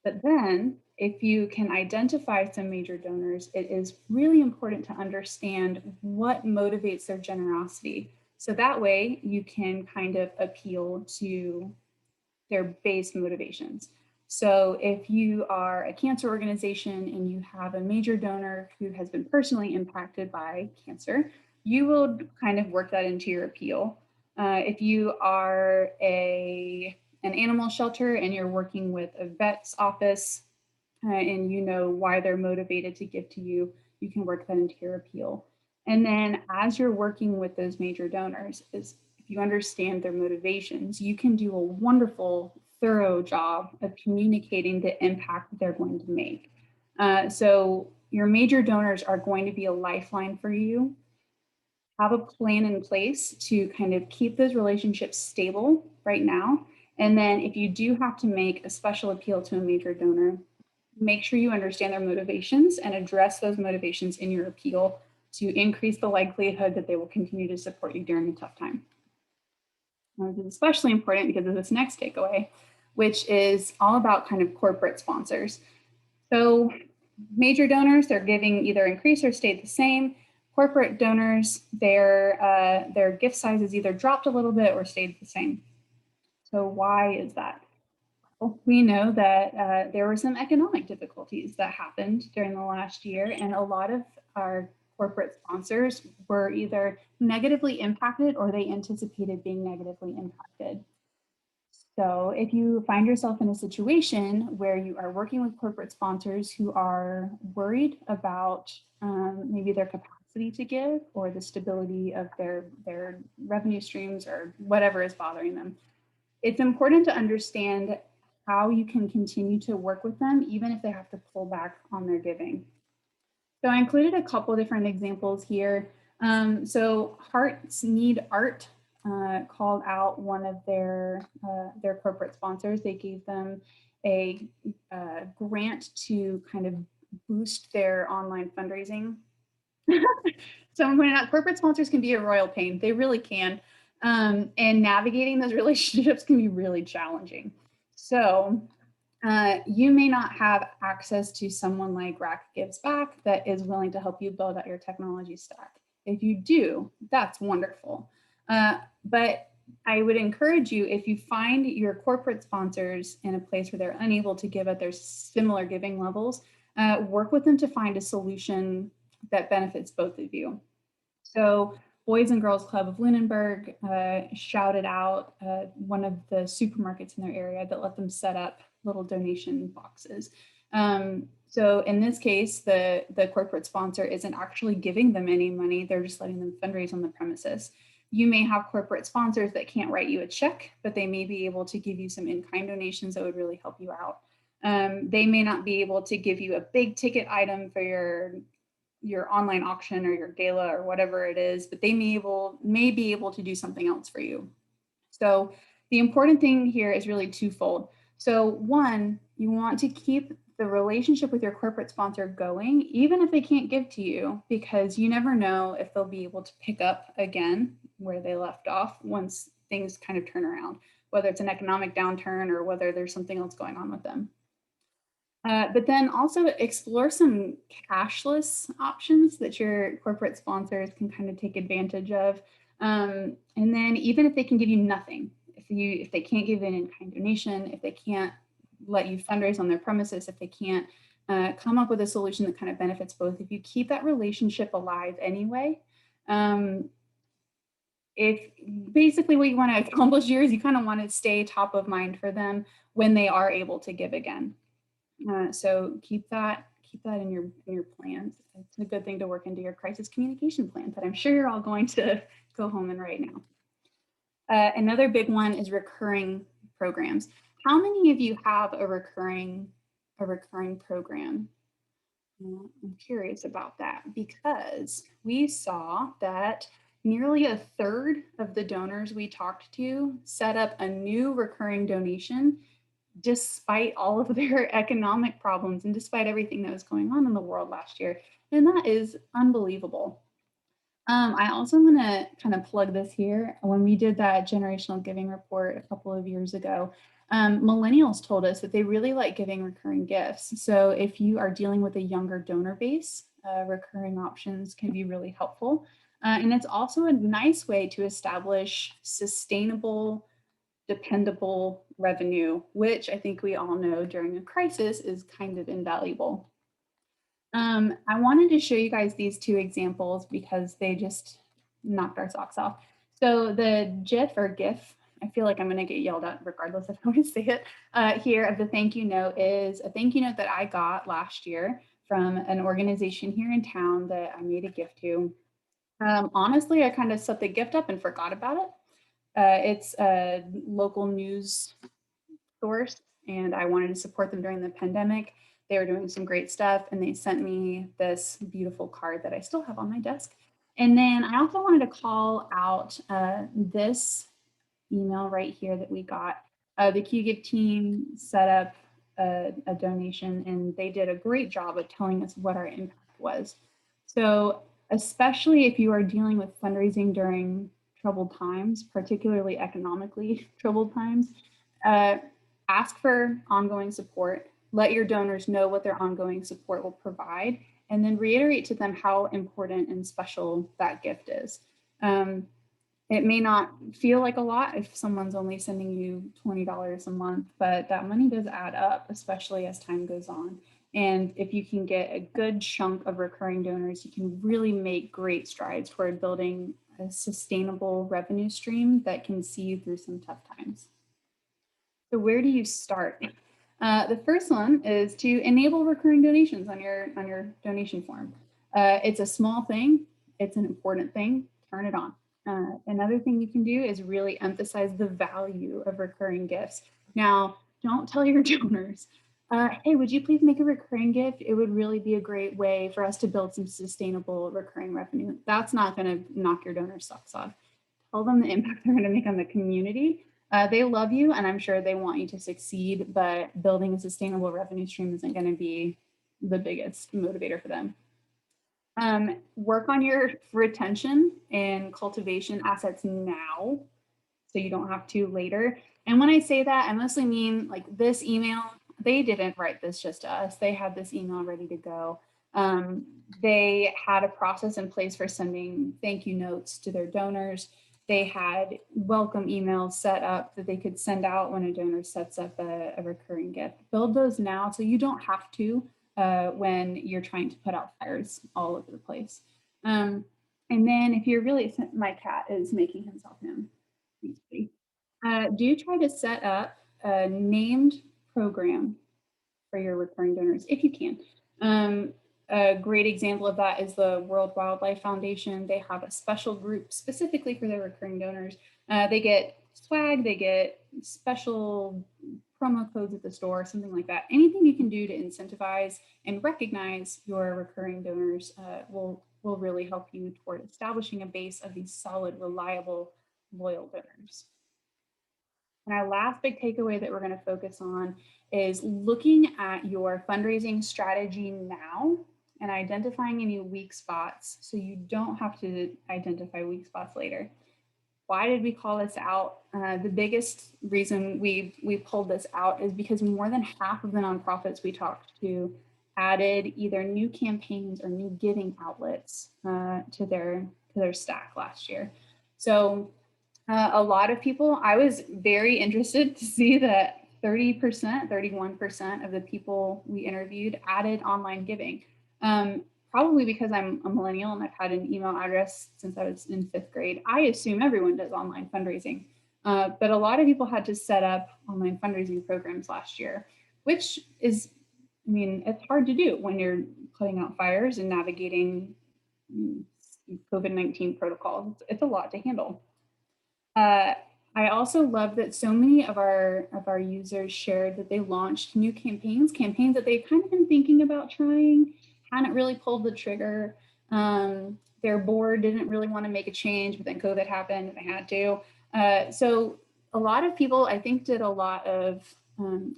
But then if you can identify some major donors, it is really important to understand what motivates their generosity. So that way you can kind of appeal to their base motivations. So if you are a cancer organization and you have a major donor who has been personally impacted by cancer, you will kind of work that into your appeal. If you are an animal shelter and you're working with a vet's office and you know why they're motivated to give to you, you can work that into your appeal. And then as you're working with those major donors, if you understand their motivations, you can do a wonderful, thorough job of communicating the impact that they're going to make. So your major donors are going to be a lifeline for you. Have a plan in place to kind of keep those relationships stable right now. And then if you do have to make a special appeal to a major donor, make sure you understand their motivations and address those motivations in your appeal to increase the likelihood that they will continue to support you during a tough time. This is especially important because of this next takeaway, which is all about kind of corporate sponsors. So major donors, they're giving either increased or stayed the same. Corporate donors, their gift sizes either dropped a little bit or stayed the same. So why is that? Well, we know that there were some economic difficulties that happened during the last year, and a lot of our corporate sponsors were either negatively impacted or they anticipated being negatively impacted. So if you find yourself in a situation where you are working with corporate sponsors who are worried about maybe their capacity to give or the stability of their revenue streams or whatever is bothering them, it's important to understand how you can continue to work with them, even if they have to pull back on their giving. So I included a couple different examples here. So Hearts Need Art called out one of their corporate sponsors. They gave them a grant to kind of boost their online fundraising. So I'm pointing out corporate sponsors can be a royal pain. They really can. And navigating those relationships can be really challenging. So you may not have access to someone like Rack Gives Back that is willing to help you build out your technology stack. If you do, that's wonderful. But I would encourage you, if you find your corporate sponsors in a place where they're unable to give at their similar giving levels, work with them to find a solution that benefits both of you. So Boys and Girls Club of Lunenburg shouted out one of the supermarkets in their area that let them set up little donation boxes. So in this case, the corporate sponsor isn't actually giving them any money. They're just letting them fundraise on the premises. You may have corporate sponsors that can't write you a check, but they may be able to give you some in-kind donations that would really help you out. They may not be able to give you a big ticket item for your online auction or your gala or whatever it is, but they may be able to do something else for you. So the important thing here is really twofold. So one, you want to keep the relationship with your corporate sponsor going, even if they can't give to you, because you never know if they'll be able to pick up again where they left off once things kind of turn around, whether it's an economic downturn or whether there's something else going on with them. But then also explore some cashless options that your corporate sponsors can kind of take advantage of. And then even if they can give you nothing, if they can't give an in-kind donation, if they can't let you fundraise on their premises, if they can't come up with a solution that kind of benefits both, if you keep that relationship alive anyway, if basically what you want to accomplish here is you kind of want to stay top of mind for them when they are able to give again. So keep that in your plans. It's a good thing to work into your crisis communication plan that I'm sure you're all going to go home and write now. Another big one is recurring programs. How many of you have a recurring program? I'm curious about that because we saw that nearly a third of the donors we talked to set up a new recurring donation despite all of their economic problems and despite everything that was going on in the world last year. And that is unbelievable. I also want to kind of plug this here. When we did that generational giving report a couple of years ago, millennials told us that they really like giving recurring gifts. So if you are dealing with a younger donor base, recurring options can be really helpful. And it's also a nice way to establish sustainable, dependable revenue, which I think we all know during a crisis is kind of invaluable. I wanted to show you guys these two examples because they just knocked our socks off. So the GIF or GIF, I feel like I'm going to get yelled at regardless of how I say it, here of the thank you note is a thank you note that I got last year from an organization here in town that I made a gift to. Honestly, I kind of set the gift up and forgot about it. It's a local news source and I wanted to support them during the pandemic. They were doing some great stuff and they sent me this beautiful card that I still have on my desk. And then I also wanted to call out this email right here that we got. The QGIF team set up a donation and they did a great job of telling us what our impact was. So especially if you are dealing with fundraising during troubled times, particularly economically troubled times, ask for ongoing support, let your donors know what their ongoing support will provide, and then reiterate to them how important and special that gift is. It may not feel like a lot if someone's only sending you $20 a month, but that money does add up, especially as time goes on. And if you can get a good chunk of recurring donors, you can really make great strides toward building a sustainable revenue stream that can see you through some tough times. So where do you start? The first one is to enable recurring donations on your donation form. It's a small thing. It's an important thing. Turn it on. Another thing you can do is really emphasize the value of recurring gifts. Now, don't tell your donors, hey, would you please make a recurring gift? It would really be a great way for us to build some sustainable recurring revenue. That's not going to knock your donors' socks off. Tell them the impact they're going to make on the community. They love you, and I'm sure they want you to succeed, but building a sustainable revenue stream isn't going to be the biggest motivator for them. Work on your retention and cultivation assets now, so you don't have to later. And when I say that, I mostly mean like this email. They didn't write this just to us. They had this email ready to go. They had a process in place for sending thank you notes to their donors. They had welcome emails set up that they could send out when a donor sets up a recurring gift. Build those now so you don't have to when you're trying to put out fires all over the place. And then if you're really, my cat is making himself known. Do try to set up a named program for your recurring donors if you can. A great example of that is the World Wildlife Foundation. They have a special group specifically for their recurring donors. They get swag, they get special promo codes at the store, something like that. Anything you can do to incentivize and recognize your recurring donors will really help you toward establishing a base of these solid, reliable, loyal donors. And our last big takeaway that we're going to focus on is looking at your fundraising strategy now and identifying any weak spots so you don't have to identify weak spots later. Why did we call this out? The biggest reason we pulled this out is because more than half of the nonprofits we talked to added either new campaigns or new giving outlets to their stack last year. So a lot of people, I was very interested to see that 30%, 31% of the people we interviewed added online giving. Probably because I'm a millennial and I've had an email address since I was in 5th grade. I assume everyone does online fundraising, but a lot of people had to set up online fundraising programs last year, which is, I mean, it's hard to do when you're putting out fires and navigating COVID-19 protocols. It's a lot to handle. I also love that so many of our users shared that they launched new campaigns that they've kind of been thinking about trying, hadn't really pulled the trigger. Their board didn't really want to make a change, but then COVID happened and they had to. So a lot of people, I think, did a lot of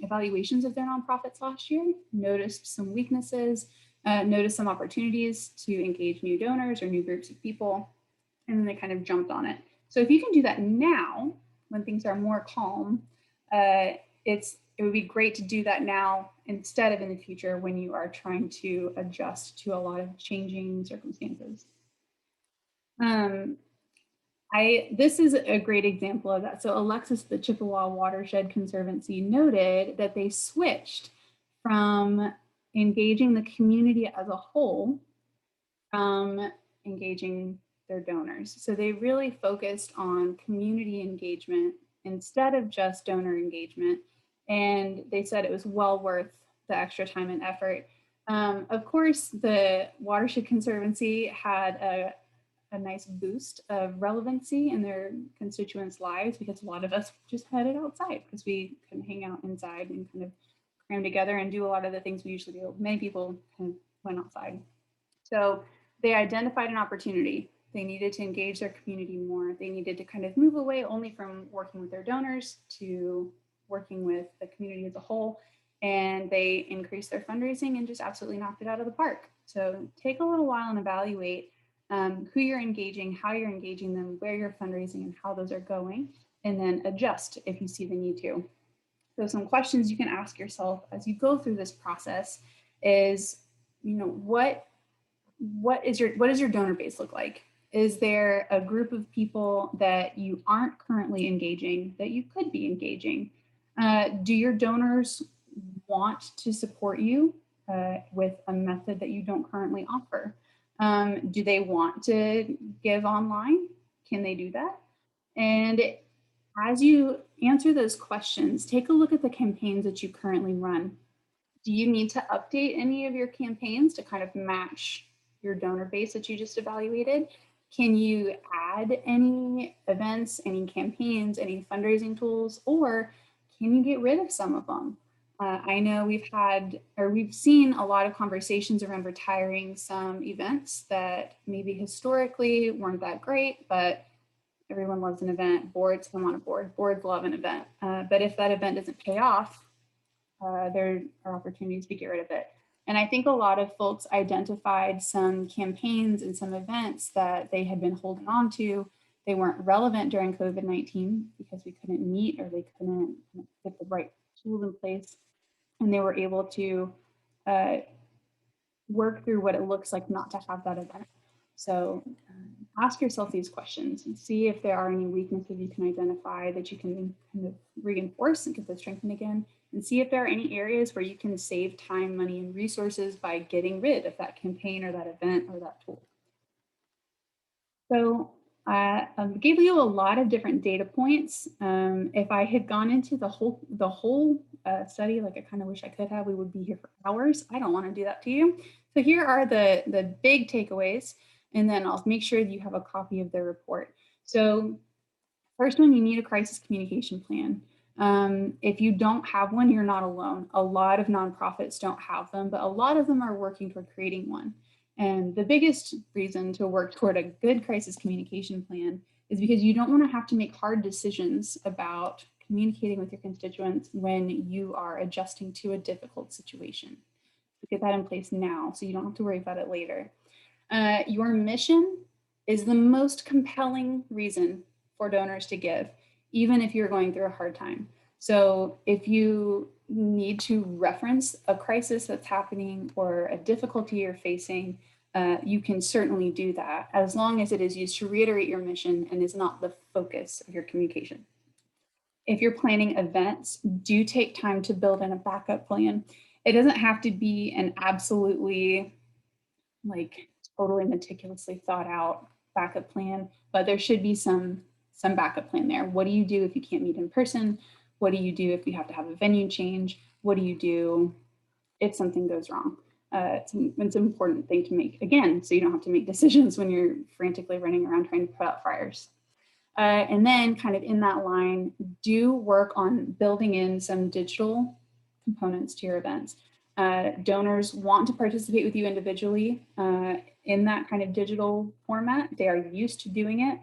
evaluations of their nonprofits last year, noticed some weaknesses, noticed some opportunities to engage new donors or new groups of people, and then they kind of jumped on it. So if you can do that now, when things are more calm, it would be great to do that now instead of in the future when you are trying to adjust to a lot of changing circumstances. This is a great example of that. So Alexis, the Chippewa Watershed Conservancy, noted that they switched from engaging the community as a whole from engaging their donors. So they really focused on community engagement instead of just donor engagement. And they said it was well worth the extra time and effort. Of course, the Watershed Conservancy had a nice boost of relevancy in their constituents' lives because a lot of us just headed outside because we couldn't hang out inside and kind of cram together and do a lot of the things we usually do. Many people kind of went outside. So they identified an opportunity. They needed to engage their community more. They needed to kind of move away only from working with their donors to working with the community as a whole. And they increased their fundraising and just absolutely knocked it out of the park. So take a little while and evaluate who you're engaging, how you're engaging them, where you're fundraising and how those are going, and then adjust if you see the need to. So some questions you can ask yourself as you go through this process is, what does your donor base look like? Is there a group of people that you aren't currently engaging that you could be engaging? Do your donors want to support you with a method that you don't currently offer? Do they want to give online? Can they do that? And as you answer those questions, take a look at the campaigns that you currently run. Do you need to update any of your campaigns to kind of match your donor base that you just evaluated? Can you add any events, any campaigns, any fundraising tools, or can you get rid of some of them? I know we've seen a lot of conversations around retiring some events that maybe historically weren't that great, but everyone loves an event. Boards come on a board. Boards love an event. But if that event doesn't pay off, there are opportunities to get rid of it. And I think a lot of folks identified some campaigns and some events that they had been holding on to. They weren't relevant during COVID-19 because we couldn't meet or they couldn't get the right tools in place. And they were able to work through what it looks like not to have that event. So ask yourself these questions and see if there are any weaknesses you can identify that you can kind of reinforce and get those strengthened again, and see if there are any areas where you can save time, money, and resources by getting rid of that campaign or that event or that tool. So I gave you a lot of different data points. If I had gone into the whole study, like I kind of wish I could have, we would be here for hours. I don't want to do that to you. So here are the big takeaways, and then I'll make sure that you have a copy of the report. So first one, you need a crisis communication plan. If you don't have one, you're not alone. A lot of nonprofits don't have them, but a lot of them are working toward creating one. And the biggest reason to work toward a good crisis communication plan is because you don't want to have to make hard decisions about communicating with your constituents when you are adjusting to a difficult situation. Get that in place now so you don't have to worry about it later. Your mission is the most compelling reason for donors to give, even if you're going through a hard time. So if you need to reference a crisis that's happening or a difficulty you're facing, you can certainly do that as long as it is used to reiterate your mission and is not the focus of your communication. If you're planning events, do take time to build in a backup plan. It doesn't have to be an absolutely like totally meticulously thought out backup plan, but there should be some backup plan there. What do you do if you can't meet in person? What do you do if you have to have a venue change? What do you do if something goes wrong? It's an important thing to make, again, so you don't have to make decisions when you're frantically running around trying to put out fires. And then kind of in that line, do work on building in some digital components to your events. Donors want to participate with you individually in that kind of digital format. They are used to doing it.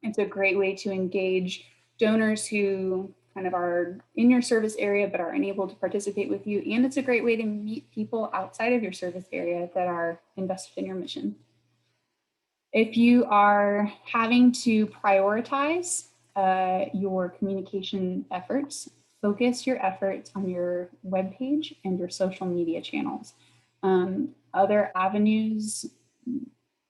It's a great way to engage donors who kind of are in your service area but are unable to participate with you. And it's a great way to meet people outside of your service area that are invested in your mission. If you are having to prioritize your communication efforts, focus your efforts on your webpage and your social media channels. Other avenues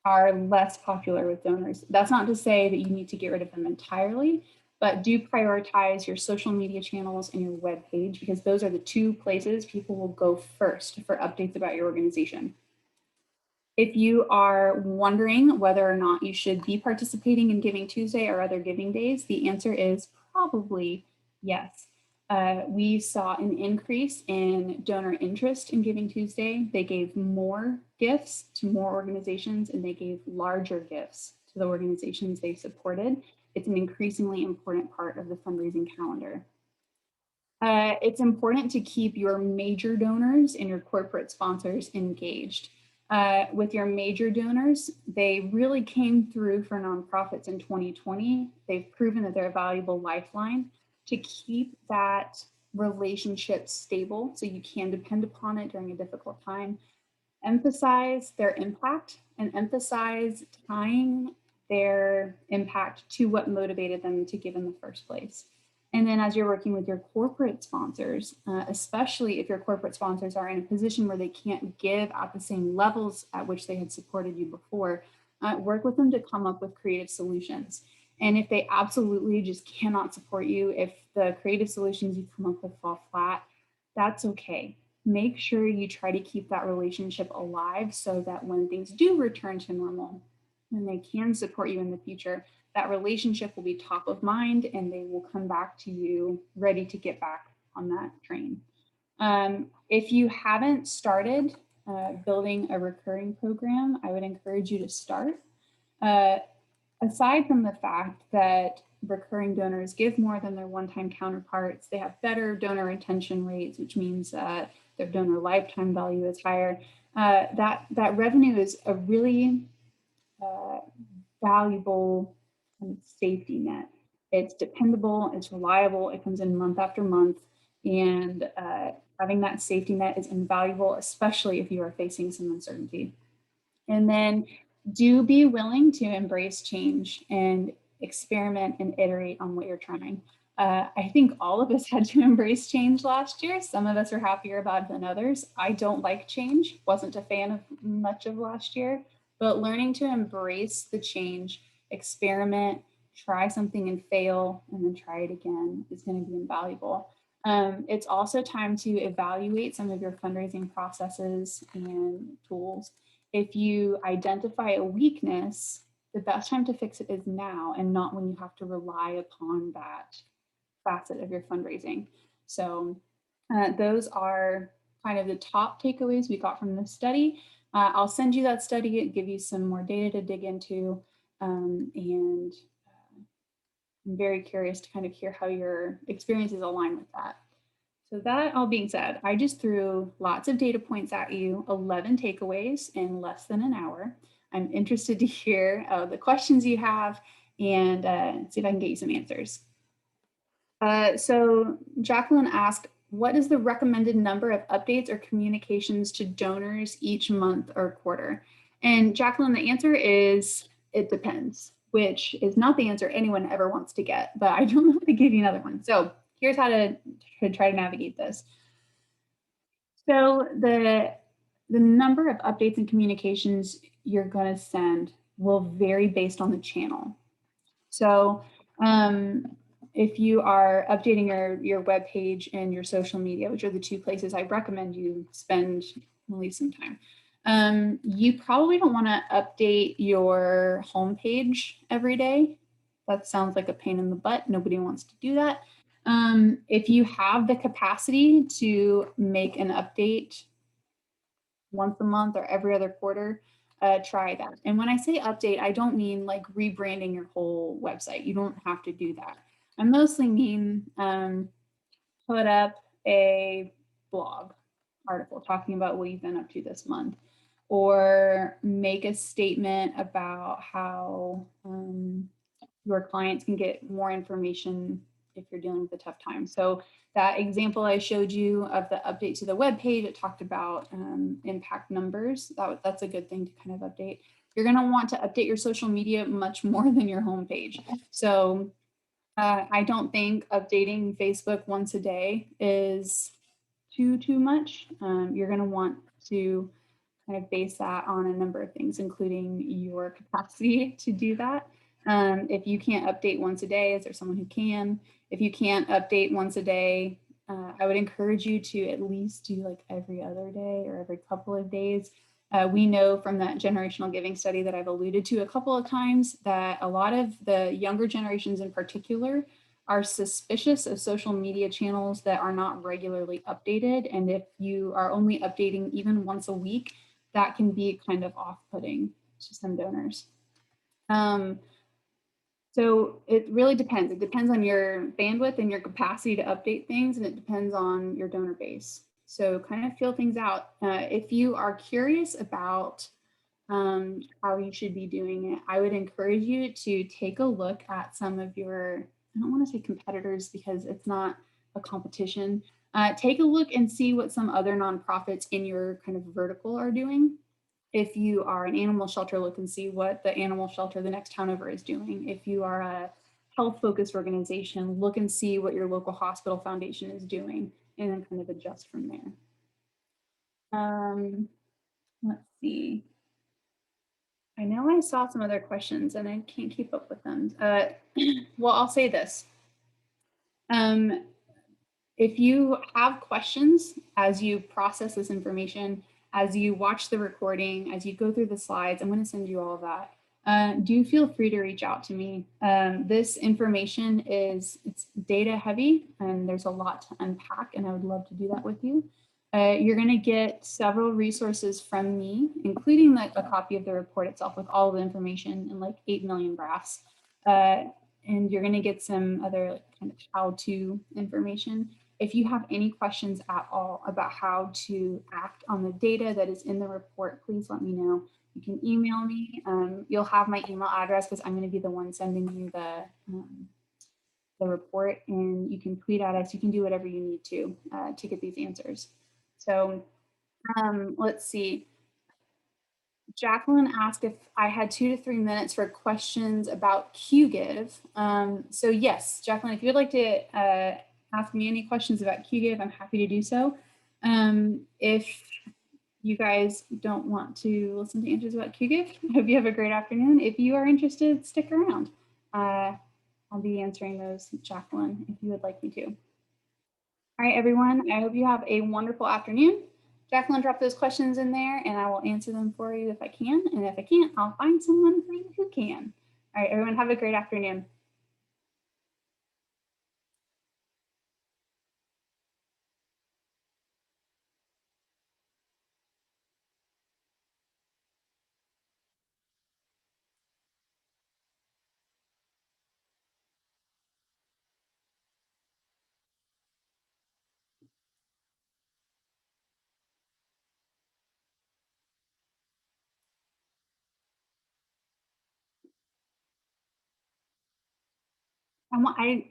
are less popular with donors. That's not to say that you need to get rid of them entirely, but do prioritize your social media channels and your webpage because those are the two places people will go first for updates about your organization. If you are wondering whether or not you should be participating in Giving Tuesday or other giving days, the answer is probably yes. We saw an increase in donor interest in Giving Tuesday. They gave more gifts to more organizations and they gave larger gifts to the organizations they supported. It's an increasingly important part of the fundraising calendar. It's important to keep your major donors and your corporate sponsors engaged. With your major donors, they really came through for nonprofits in 2020. They've proven that they're a valuable lifeline to keep that relationship stable so you can depend upon it during a difficult time. Emphasize their impact and emphasize tying their impact to what motivated them to give in the first place. And then as you're working with your corporate sponsors, especially if your corporate sponsors are in a position where they can't give at the same levels at which they had supported you before, work with them to come up with creative solutions. And if they absolutely just cannot support you, if the creative solutions you come up with fall flat, that's okay. make sure you try to keep that relationship alive so that when things do return to normal, and they can support you in the future, that relationship will be top of mind and they will come back to you ready to get back on that train. If you haven't started building a recurring program, I would encourage you to start. Aside from the fact that recurring donors give more than their one-time counterparts, they have better donor retention rates, which means their donor lifetime value is higher. That revenue is a really valuable kind of safety net. It's dependable, it's reliable, it comes in month after month, and having that safety net is invaluable, especially if you are facing some uncertainty. And then do be willing to embrace change and experiment and iterate on what you're trying. I think all of us had to embrace change last year. Some of us are happier about it than others. I don't like change, wasn't a fan of much of last year, but learning to embrace the change, experiment, try something and fail, and then try it again is going to be invaluable. It's also time to evaluate some of your fundraising processes and tools. If you identify a weakness, the best time to fix it is now and not when you have to rely upon that facet of your fundraising. So those are kind of the top takeaways we got from this study. I'll send you that study and give you some more data to dig into. And I'm very curious to kind of hear how your experiences align with that. So that all being said, I just threw lots of data points at you, 11 takeaways in less than an hour. I'm interested to hear the questions you have and see if I can get you some answers. So Jacqueline asked, what is the recommended number of updates or communications to donors each month or quarter? And Jacqueline, the answer is, it depends, which is not the answer anyone ever wants to get, but I don't know how to give you another one. So here's how to try to navigate this. So the number of updates and communications you're going to send will vary based on the channel. So if you are updating your web page and your social media, which are the two places I recommend you spend at least some time, you probably don't want to update your homepage every day. That sounds like a pain in the butt. Nobody wants to do that. If you have the capacity to make an update once a month or every other quarter, try that. And when I say update, I don't mean like rebranding your whole website. You don't have to do that. I mostly mean put up a blog article talking about what you've been up to this month, or make a statement about how your clients can get more information if you're dealing with a tough time. So that example I showed you of the update to the web page, it talked about impact numbers. That's a good thing to kind of update. You're going to want to update your social media much more than your homepage. So I don't think updating Facebook once a day is too much. You're going to want to kind of base that on a number of things, including your capacity to do that. If you can't update once a day, is there someone who can? If you can't update once a day, I would encourage you to at least do like every other day or every couple of days. We know from that generational giving study that I've alluded to a couple of times that a lot of the younger generations in particular are suspicious of social media channels that are not regularly updated. And if you are only updating even once a week, that can be kind of off-putting to some donors. So it really depends. It depends on your bandwidth and your capacity to update things, and it depends on your donor base. So kind of feel things out. If you are curious about how you should be doing it, I would encourage you to take a look at some of your, I don't want to say competitors because it's not a competition. Take a look and see what some other nonprofits in your kind of vertical are doing. If you are an animal shelter, look and see what the animal shelter the next town over is doing. If you are a health-focused organization, look and see what your local hospital foundation is doing, and then kind of adjust from there. Let's see. I know I saw some other questions and I can't keep up with them. Well, I'll say this. if you have questions as you process this information, as you watch the recording, as you go through the slides, I'm going to send you all of that. Do feel free to reach out to me. This information it's data heavy and there's a lot to unpack, and I would love to do that with you. You're going to get several resources from me, including a copy of the report itself with all of the information and like 8 million graphs. And you're going to get some other kind of how-to information. If you have any questions at all about how to act on the data that is in the report, please let me know. You can email me. You'll have my email address because I'm going to be the one sending you the report, and you can tweet at us. You can do whatever you need to get these answers. So let's see. Jacqueline asked if I had 2 to 3 minutes for questions about QGIve. So yes, Jacqueline, if you would like to ask me any questions about QGIve, I'm happy to do so. If you guys don't want to listen to answers about QGIve, I hope you have a great afternoon. If you are interested, stick around. I'll be answering those, Jacqueline, if you would like me to. All right, everyone, I hope you have a wonderful afternoon. Jacqueline, drop those questions in there and I will answer them for you if I can. And if I can't, I'll find someone for you who can. All right, everyone, have a great afternoon.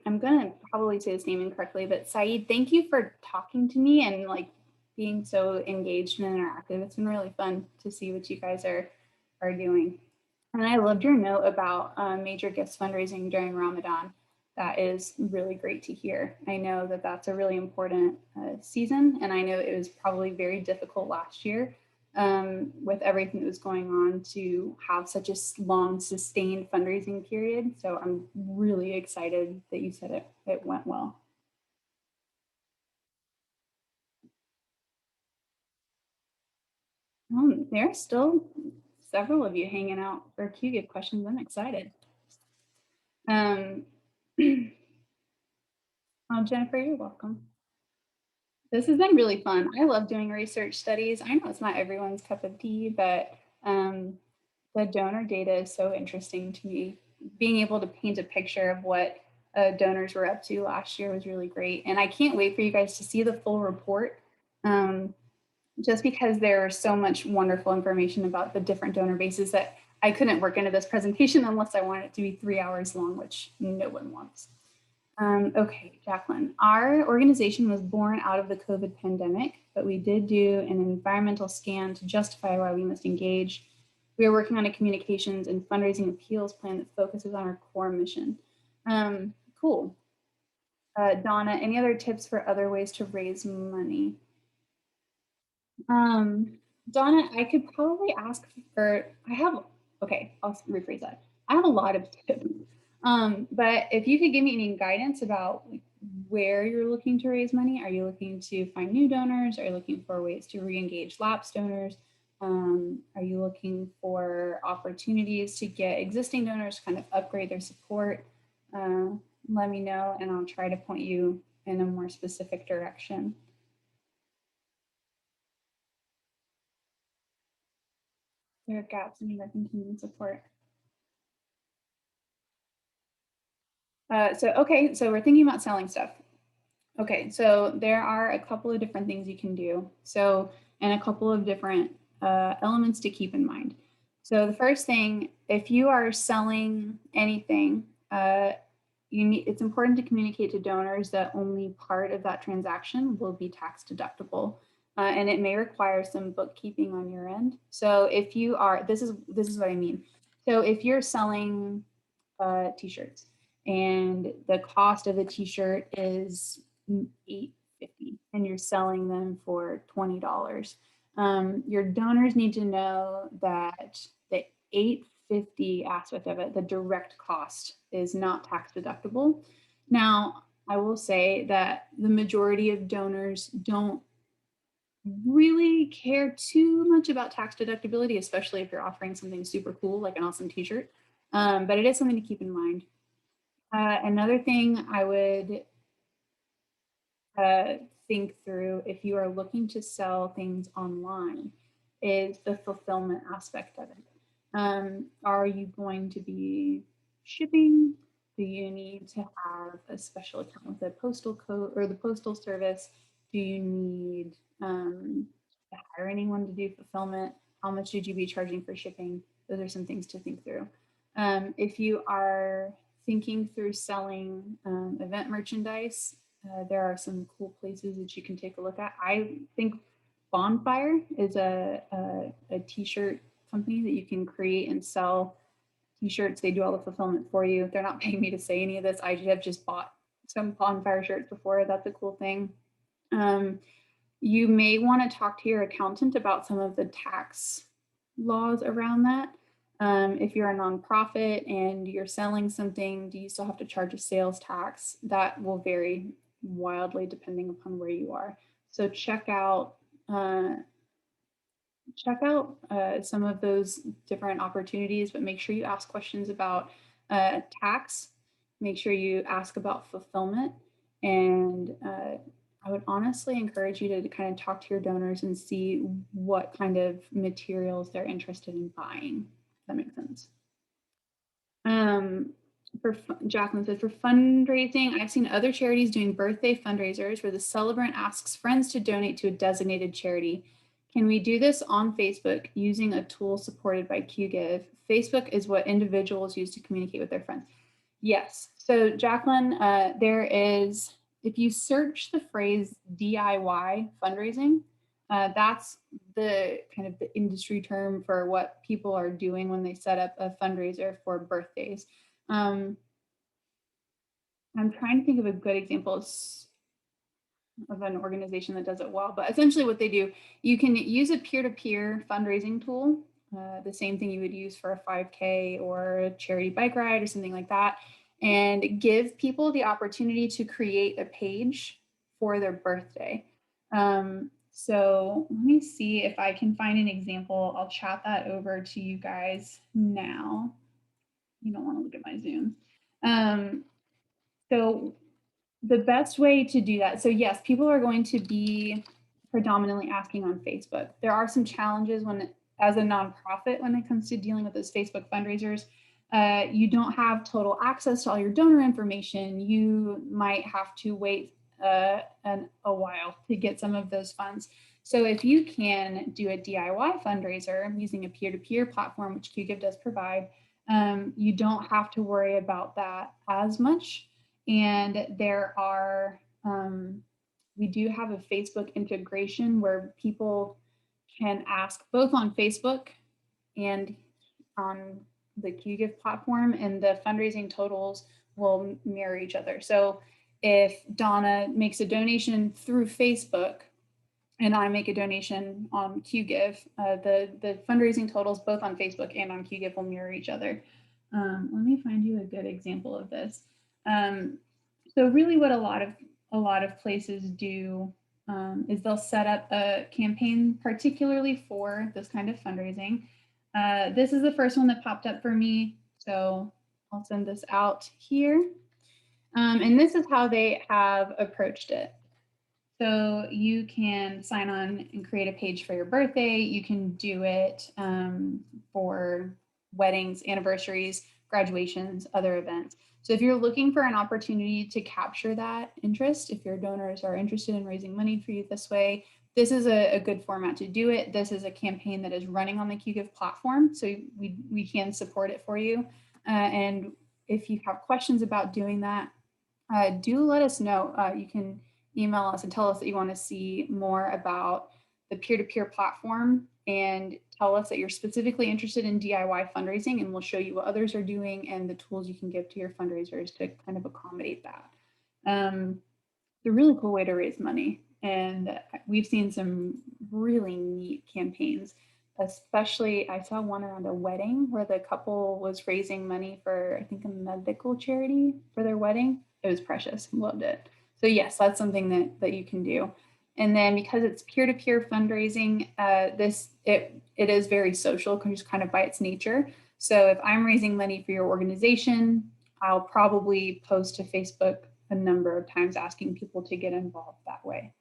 I'm gonna probably say his name incorrectly, but Saeed, thank you for talking to me and like being so engaged and interactive. It's been really fun to see what you guys are doing. And I loved your note about major gifts fundraising during Ramadan. That is really great to hear. I know that that's a really important season, and I know it was probably very difficult last year with everything that was going on to have such a long, sustained fundraising period. So I'm really excited that you said it went well. There are still several of you hanging out for QGIF questions. I'm excited. Oh, Jennifer, you're welcome. This has been really fun. I love doing research studies. I know it's not everyone's cup of tea, but the donor data is so interesting to me. Being able to paint a picture of what donors were up to last year was really great. And I can't wait for you guys to see the full report, just because there's so much wonderful information about the different donor bases that I couldn't work into this presentation unless I wanted it to be 3 hours long, which no one wants. Okay, Jacqueline, our organization was born out of the COVID pandemic, but we did do an environmental scan to justify why we must engage. We are working on a communications and fundraising appeals plan that focuses on our core mission. Cool. Donna, any other tips for other ways to raise money? Donna, I could probably ask for, okay, I'll rephrase that. I have a lot of tips. But if you could give me any guidance about like, where you're looking to raise money, are you looking to find new donors? Are you looking for ways to re-engage lapsed donors? Are you looking for opportunities to get existing donors to kind of upgrade their support? Let me know and I'll try to point you in a more specific direction. There are gaps in the continuing support. So we're thinking about selling stuff. Okay, so there are a couple of different things you can do. So, and a couple of different elements to keep in mind. So the first thing, if you are selling anything, it's important to communicate to donors that only part of that transaction will be tax deductible. And it may require some bookkeeping on your end. So if you are, this is what I mean. So if you're selling t-shirts and the cost of the t-shirt is $8.50 and you're selling them for $20, your donors need to know that the $8.50 aspect of it, the direct cost, is not tax deductible. Now, I will say that the majority of donors don't really care too much about tax deductibility, especially if you're offering something super cool like an awesome t-shirt. But it is something to keep in mind. Another thing I would uh, think through if you are looking to sell things online is the fulfillment aspect of it. Are you going to be shipping? Do you need to have a special account with the postal code or the postal service? Do you need to hire anyone to do fulfillment? How much should you be charging for shipping? Those are some things to think through. If you are thinking through selling event merchandise, there are some cool places that you can take a look at. I think Bonfire is a t-shirt company that you can create and sell t-shirts. They do all the fulfillment for you. They're not paying me to say any of this. I have just bought some Bonfire shirts before. That's a cool thing. You may want to talk to your accountant about some of the tax laws around that. If you're a nonprofit and you're selling something, do you still have to charge a sales tax? That will vary wildly depending upon where you are. So check out some of those different opportunities, but make sure you ask questions about tax. Make sure you ask about fulfillment, and I would honestly encourage you to kind of talk to your donors and see what kind of materials they're interested in buying. If that makes sense. Jacqueline said, for fundraising, I've seen other charities doing birthday fundraisers where the celebrant asks friends to donate to a designated charity. Can we do this on Facebook using a tool supported by QGive? Facebook is what individuals use to communicate with their friends. Yes. So Jacqueline, there is, if you search the phrase DIY fundraising, that's the kind of the industry term for what people are doing when they set up a fundraiser for birthdays. I'm trying to think of a good example of an organization that does it well, but essentially what they do, you can use a peer-to-peer fundraising tool, the same thing you would use for a 5K or a charity bike ride or something like that, and give people the opportunity to create a page for their birthday. So let me see if I can find an example. I'll chat that over to you guys now. You don't want to look at my Zoom. So the best way to do that, so yes, people are going to be predominantly asking on Facebook. There are some challenges when, as a nonprofit, when it comes to dealing with those Facebook fundraisers. You don't have total access to all your donor information. You might have to wait a while to get some of those funds. So if you can do a DIY fundraiser using a peer-to-peer platform, which QGive does provide, you don't have to worry about that as much. And there are, we do have a Facebook integration where people can ask both on Facebook and on the QGive platform, and the fundraising totals will mirror each other. So if Donna makes a donation through Facebook and I make a donation on QGive, the fundraising totals both on Facebook and on QGive will mirror each other. Let me find you a good example of this. So really what a lot of places do is they'll set up a campaign particularly for this kind of fundraising. This is the first one that popped up for me, so I'll send this out here. And this is how they have approached it. So you can sign on and create a page for your birthday. You can do it for weddings, anniversaries, graduations, other events. So if you're looking for an opportunity to capture that interest, if your donors are interested in raising money for you this way, this is a good format to do it. This is a campaign that is running on the QGive platform, so we can support it for you. And if you have questions about doing that, do let us know. You can email us and tell us that you want to see more about the peer-to-peer platform, and tell us that you're specifically interested in DIY fundraising, and we'll show you what others are doing and the tools you can give to your fundraisers to kind of accommodate that. It's a really cool way to raise money, and we've seen some really neat campaigns especially I saw one around a wedding where the couple was raising money for, I think, a medical charity for their wedding. It was precious. Loved it. So yes, that's something that you can do. And then because it's peer-to-peer fundraising, it is very social, just kind of by its nature. So if I'm raising money for your organization, I'll probably post to Facebook a number of times asking people to get involved that way.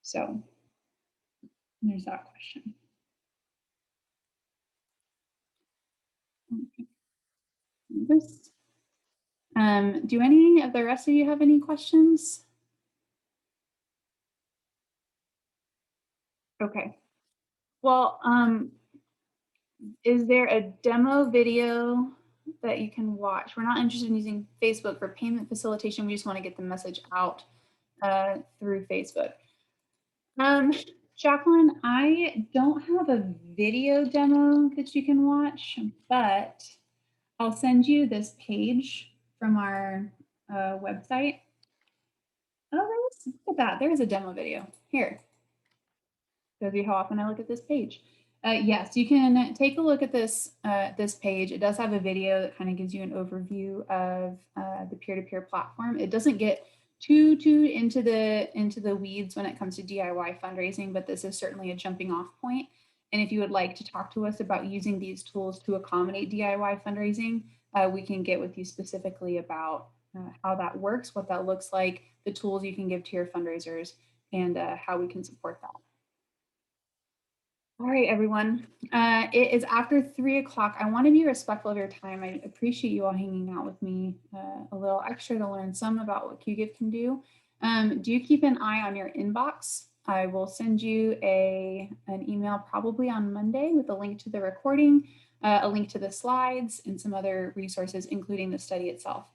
So there's that question. Do any of the rest of you have any questions? Okay. Well, is there a demo video that you can watch? We're not interested in using Facebook for payment facilitation. We just want to get the message out through Facebook. Jacqueline, I don't have a video demo that you can watch, but I'll send you this page from our website. Oh, look at that. There's a demo video. Here. Shows you how often I look at this page. Yes, you can take a look at this this page. It does have a video that kind of gives you an overview of the peer-to-peer platform. It doesn't get too into the weeds when it comes to DIY fundraising, but this is certainly a jumping off point. And if you would like to talk to us about using these tools to accommodate DIY fundraising, we can get with you specifically about how that works, what that looks like, the tools you can give to your fundraisers, and how we can support that. All right, everyone. It is after 3 o'clock. I want to be respectful of your time. I appreciate you all hanging out with me a little extra to learn some about what QGIF can do. Do keep an eye on your inbox. I will send you an email probably on Monday with a link to the recording, a link to the slides, and some other resources, including the study itself.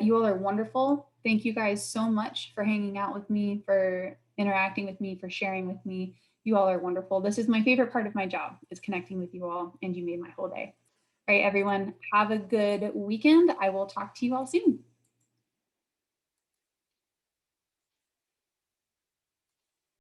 You all are wonderful. Thank you guys so much for hanging out with me, for interacting with me, for sharing with me. You all are wonderful. This is my favorite part of my job, is connecting with you all, and you made my whole day. All right, everyone, have a good weekend. I will talk to you all soon.